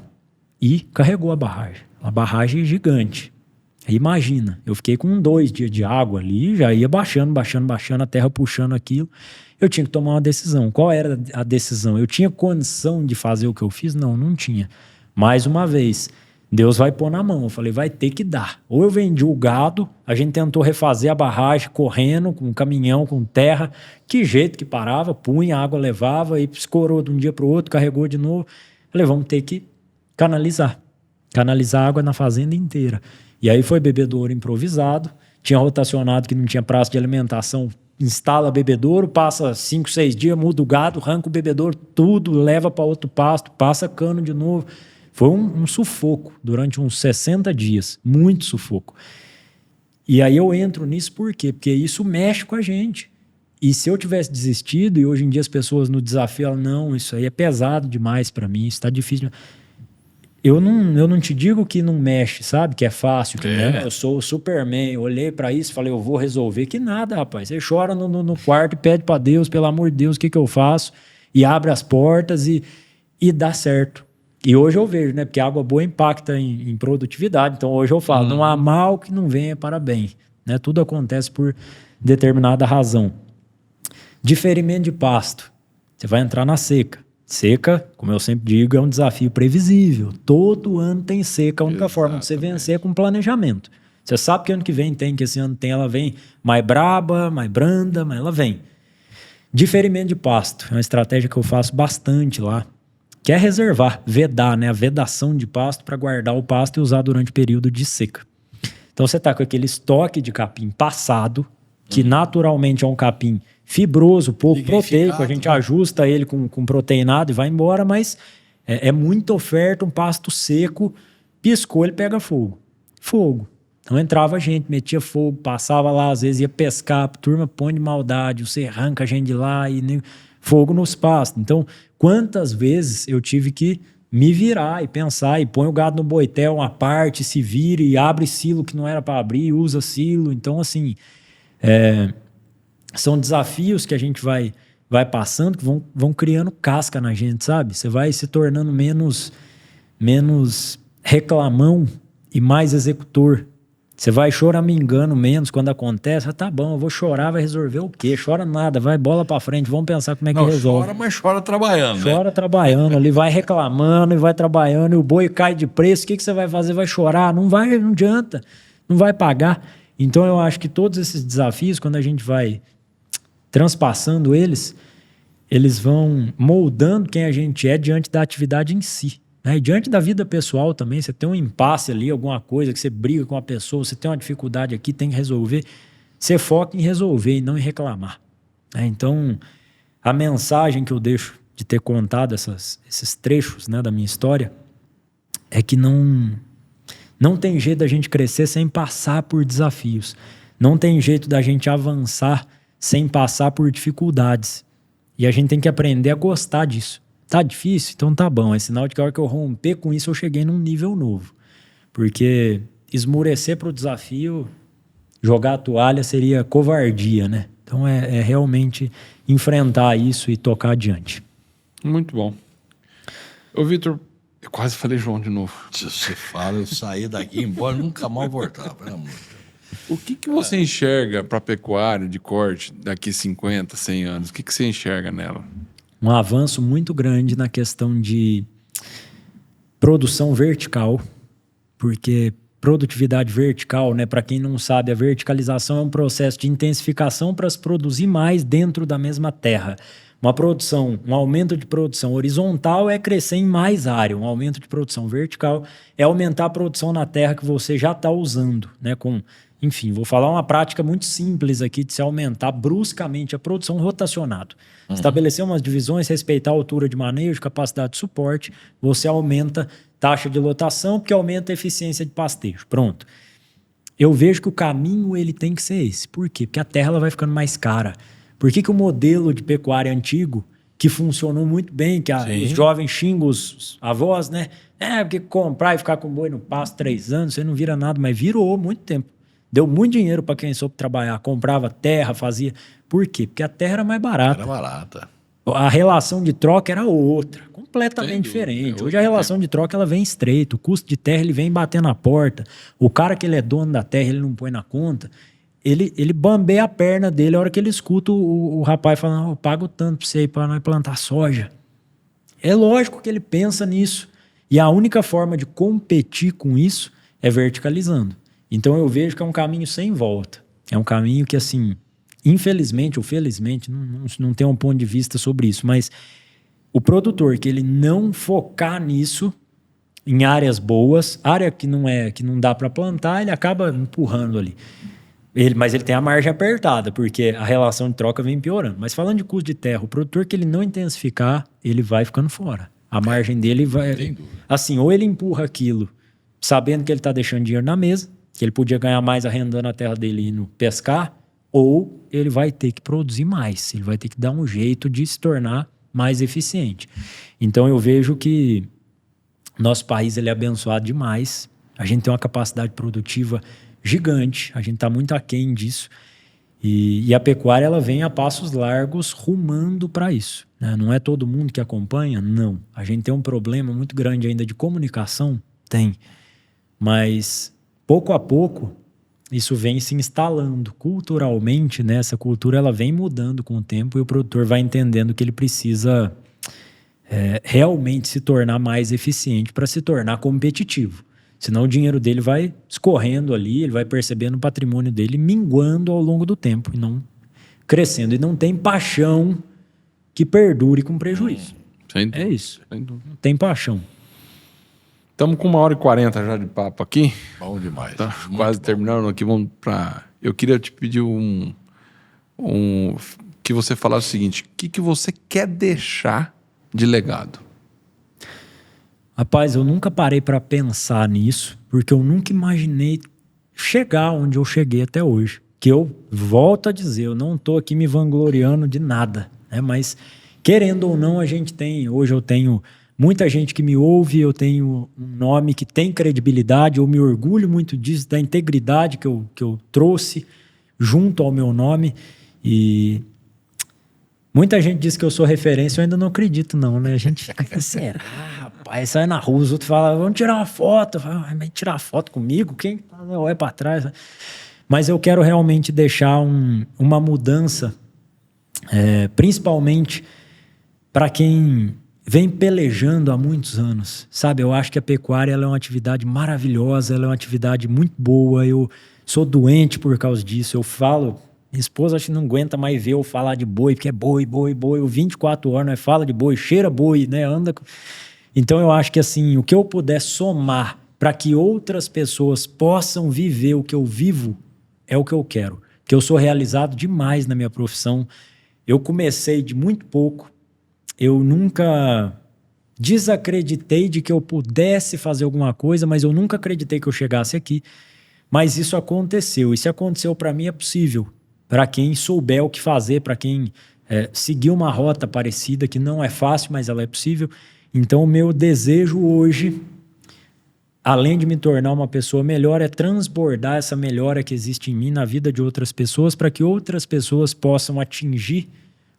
e carregou a barragem. Uma barragem gigante. Aí imagina, eu fiquei com 2 dias de água ali, já ia baixando, a terra puxando aquilo. Eu tinha que tomar uma decisão. Qual era a decisão? Eu tinha condição de fazer o que eu fiz? Não, não tinha. Mais uma vez... Deus vai pôr na mão. Eu falei, vai ter que dar. Ou eu vendi o gado, a gente tentou refazer a barragem correndo, com um caminhão, com terra. Que jeito que parava, punha, a água levava, e escorou de um dia para o outro, carregou de novo. Eu falei, vamos ter que canalizar. Canalizar a água na fazenda inteira. E aí foi bebedouro improvisado, tinha rotacionado que não tinha praça de alimentação, instala bebedouro, passa 5, 6 dias, muda o gado, arranca o bebedouro, tudo, leva para outro pasto, passa cano de novo. Foi um sufoco durante uns 60 dias, muito sufoco. E aí eu entro nisso por quê? Porque isso mexe com a gente. E se eu tivesse desistido, e hoje em dia as pessoas no desafio falam, não, isso aí é pesado demais para mim, isso tá difícil. Eu não te digo que não mexe, sabe? Que é fácil, que né? Eu sou o Superman. Eu olhei para isso e falei, eu vou resolver. Que nada, rapaz. Você chora no quarto e pede para Deus, pelo amor de Deus, o que eu faço? E abre as portas e dá certo. E hoje eu vejo, né? Porque água boa impacta em produtividade. Então hoje eu falo, não há mal que não venha para bem. Né? Tudo acontece por determinada razão. Diferimento de pasto. Você vai entrar na seca. Seca, como eu sempre digo, é um desafio previsível. Todo ano tem seca. A única forma de você vencer é com planejamento. Você sabe que ano que vem tem, que esse ano tem, ela vem mais braba, mais branda, mas ela vem. Diferimento de pasto. É uma estratégia que eu faço bastante lá. Que é reservar, vedar, né? A vedação de pasto para guardar o pasto e usar durante o período de seca. Então você está com aquele estoque de capim passado, que naturalmente é um capim fibroso, pouco proteico, a gente ajusta ele com proteinado e vai embora, mas é muita oferta, um pasto seco, piscou, ele pega fogo. Fogo. Então entrava gente, metia fogo, passava lá, às vezes ia pescar, a turma põe de maldade, você arranca a gente de lá e nem... fogo nos pastos. Então, quantas vezes eu tive que me virar e pensar, e põe o gado no boitel, uma parte, se vira e abre silo que não era para abrir, usa silo. Então, assim... são desafios que a gente vai passando, que vão criando casca na gente, sabe? Você vai se tornando menos reclamão e mais executor. Você vai choramingando menos quando acontece. Tá bom, eu vou chorar, vai resolver o quê? Chora nada, vai bola pra frente, vamos pensar como é que resolve. Chora, mas chora trabalhando. Chora trabalhando ali, vai reclamando e vai trabalhando, e o boi cai de preço, o que você vai fazer? Vai chorar? Não adianta, não vai pagar. Então eu acho que todos esses desafios, quando a gente vai transpassando eles vão moldando quem a gente é diante da atividade em si. Né? E diante da vida pessoal também, você tem um impasse ali, alguma coisa que você briga com a pessoa, você tem uma dificuldade aqui, tem que resolver. Você foca em resolver e não em reclamar. Né? Então, a mensagem que eu deixo de ter contado esses trechos, né, da minha história é que não tem jeito da gente crescer sem passar por desafios. Não tem jeito da gente avançar sem passar por dificuldades. E a gente tem que aprender a gostar disso. Tá difícil? Então tá bom. É sinal de que a hora que eu romper com isso, eu cheguei num nível novo. Porque esmurecer pro desafio, jogar a toalha seria covardia, né? Então é realmente enfrentar isso e tocar adiante. Muito bom. Ô, Vitor, eu quase falei João de novo. Se você fala, eu saí daqui embora, nunca mais voltar, pelo amor de Deus. O que você enxerga para a pecuária de corte daqui 50, 100 anos? O que você enxerga nela? Um avanço muito grande na questão de produção vertical, porque produtividade vertical, né, para quem não sabe, a verticalização é um processo de intensificação para se produzir mais dentro da mesma terra. Um aumento de produção horizontal é crescer em mais área. Um aumento de produção vertical é aumentar a produção na terra que você já está usando, né, enfim, vou falar uma prática muito simples aqui de se aumentar bruscamente a produção rotacionado. Estabelecer umas divisões, respeitar a altura de manejo, capacidade de suporte, você aumenta taxa de lotação, porque aumenta a eficiência de pastejo. Pronto. Eu vejo que o caminho ele tem que ser esse. Por quê? Porque a terra ela vai ficando mais cara. Por que o modelo de pecuária antigo, que funcionou muito bem, que os jovens xingam os avós, né? Porque comprar e ficar com boi no pasto 3 anos, você não vira nada, mas virou muito tempo. Deu muito dinheiro para quem soube trabalhar. Comprava terra, fazia... Por quê? Porque a terra era mais barata. Era barata. A relação de troca era outra, completamente diferente. Hoje a relação de troca ela vem estreita. O custo de terra ele vem batendo na porta. O cara que ele é dono da terra, ele não põe na conta. Ele bambeia a perna dele a hora que ele escuta o rapaz falando, eu pago tanto para você aí para nós plantar soja. É lógico que ele pensa nisso. E a única forma de competir com isso é verticalizando. Então eu vejo que é um caminho sem volta. É um caminho que, assim, infelizmente ou felizmente, não tem um ponto de vista sobre isso, mas o produtor que ele não focar nisso, em áreas boas, área que não dá para plantar, ele acaba empurrando ali. Mas ele tem a margem apertada, porque a relação de troca vem piorando. Mas falando de custo de terra, o produtor que ele não intensificar, ele vai ficando fora. A margem dele vai... Assim, ou ele empurra aquilo sabendo que ele está deixando dinheiro na mesa, que ele podia ganhar mais arrendando a terra dele e indo pescar, ou ele vai ter que produzir mais, ele vai ter que dar um jeito de se tornar mais eficiente. Então eu vejo que nosso país ele é abençoado demais, a gente tem uma capacidade produtiva gigante, a gente está muito aquém disso, e a pecuária ela vem a passos largos rumando para isso, né? Não é todo mundo que acompanha, não. A gente tem um problema muito grande ainda de comunicação, tem, mas pouco a pouco isso vem se instalando culturalmente, né? Essa cultura ela vem mudando com o tempo e o produtor vai entendendo que ele precisa realmente se tornar mais eficiente para se tornar competitivo. Senão o dinheiro dele vai escorrendo ali, ele vai percebendo o patrimônio dele minguando ao longo do tempo e não crescendo. E não tem paixão que perdure com prejuízo. É isso. Não tem paixão. Estamos com 1h40 já de papo aqui. Bom demais. Tá quase terminando aqui. Vamos para. Eu queria te pedir que você falasse o seguinte: o que você quer deixar de legado? Rapaz, eu nunca parei para pensar nisso, porque eu nunca imaginei chegar onde eu cheguei até hoje. Que eu volto a dizer, eu não estou aqui me vangloriando de nada, né? Mas querendo ou não, hoje eu tenho muita gente que me ouve, eu tenho um nome que tem credibilidade, eu me orgulho muito disso, da integridade que eu trouxe junto ao meu nome. E muita gente diz que eu sou referência, eu ainda não acredito não, né? A gente fica, será, rapaz? Sai na rua, os outros falam, vamos tirar uma foto. Eu falo, mas tirar foto comigo? Quem olha para trás? Mas eu quero realmente deixar uma mudança, principalmente para quem vem pelejando há muitos anos, sabe? Eu acho que a pecuária ela é uma atividade maravilhosa, ela é uma atividade muito boa, eu sou doente por causa disso, eu falo, minha esposa acho que não aguenta mais ver eu falar de boi, porque é boi, eu 24 horas, nós fala de boi, cheira boi, né? Então eu acho que assim, o que eu puder somar para que outras pessoas possam viver o que eu vivo, é o que eu quero, que eu sou realizado demais na minha profissão, eu comecei de muito pouco, eu nunca desacreditei de que eu pudesse fazer alguma coisa, mas eu nunca acreditei que eu chegasse aqui. Mas isso aconteceu. E se aconteceu para mim, é possível. Para quem souber o que fazer, para quem seguir uma rota parecida, que não é fácil, mas ela é possível. Então, o meu desejo hoje, além de me tornar uma pessoa melhor, é transbordar essa melhora que existe em mim na vida de outras pessoas, para que outras pessoas possam atingir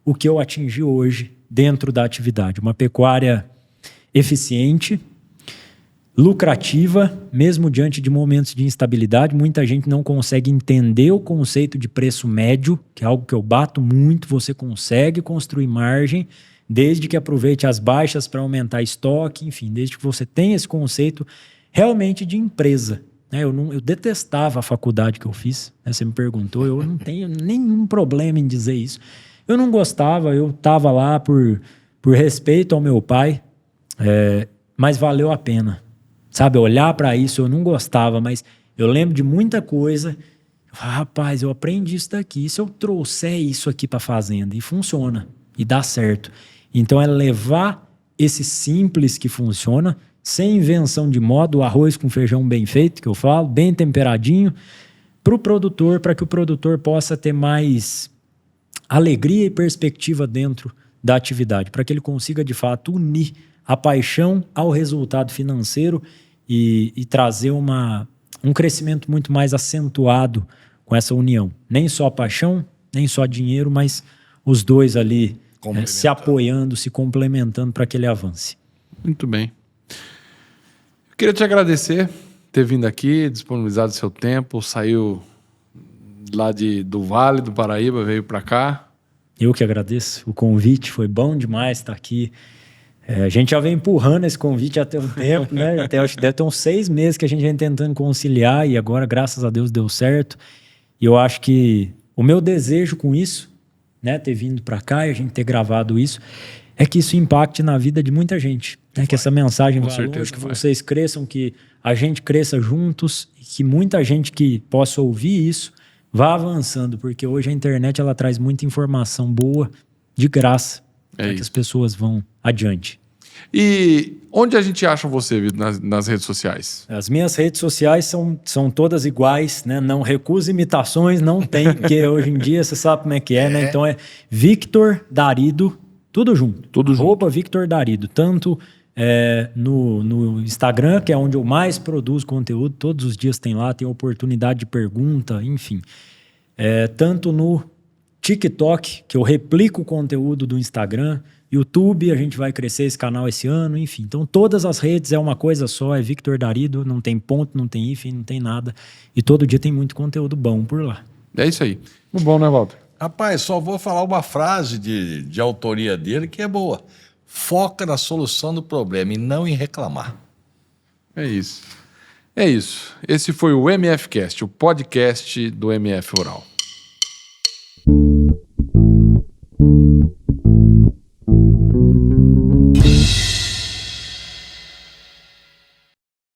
o que eu atingi hoje dentro da atividade. Uma pecuária eficiente, lucrativa, mesmo diante de momentos de instabilidade. Muita gente não consegue entender o conceito de preço médio, que é algo que eu bato muito. Você consegue construir margem, desde que aproveite as baixas para aumentar estoque, enfim, desde que você tenha esse conceito realmente de empresa. Eu detestava a faculdade que eu fiz, né? Você me perguntou, eu não tenho nenhum problema em dizer isso. Eu não gostava, eu estava lá por respeito ao meu pai, mas valeu a pena. Sabe, olhar para isso, eu não gostava, mas eu lembro de muita coisa. Rapaz, eu aprendi isso daqui. Se eu trouxer isso aqui para a fazenda e funciona, e dá certo. Então é levar esse simples que funciona, sem invenção de moda, o arroz com feijão bem feito, que eu falo, bem temperadinho, para o produtor, para que o produtor possa ter mais alegria e perspectiva dentro da atividade, para que ele consiga, de fato, unir a paixão ao resultado financeiro e trazer um crescimento muito mais acentuado com essa união. Nem só paixão, nem só dinheiro, mas os dois ali se apoiando, se complementando para que ele avance. Muito bem. Eu queria te agradecer ter vindo aqui, disponibilizado seu tempo, saiu lá do Vale do Paraíba, veio para cá. Eu que agradeço o convite, foi bom demais estar aqui. A gente já vem empurrando esse convite até um tempo, né? Acho que deve ter uns 6 meses que a gente vem tentando conciliar e agora, graças a Deus, deu certo. E eu acho que o meu desejo com isso, né, ter vindo para cá e a gente ter gravado isso, é que isso impacte na vida de muita gente. Né? Que essa mensagem vá longe, que vocês cresçam, que a gente cresça juntos e que muita gente que possa ouvir isso vá avançando, porque hoje a internet ela traz muita informação boa de graça para que as pessoas vão adiante. E onde a gente acha você, Vitor, nas redes sociais? As minhas redes sociais são todas iguais, né? Não recuso imitações, não tem, porque hoje em dia você sabe como é que é, né? Então é Victor Darido, tudo junto. Tudo junto. Victor Darido, tanto no Instagram, que é onde eu mais produzo conteúdo, todos os dias tem lá, tem oportunidade de pergunta, enfim. Tanto no TikTok, que eu replico o conteúdo do Instagram, YouTube, a gente vai crescer esse canal esse ano, enfim. Então, todas as redes é uma coisa só, é Victor Darido, não tem ponto, não tem hífen, não tem nada. E todo dia tem muito conteúdo bom por lá. É isso aí. Muito bom, né, Walter? Rapaz, só vou falar uma frase de autoria dele que é boa. Foca na solução do problema e não em reclamar. É isso. É isso. Esse foi o MFcast, o podcast do MF Rural.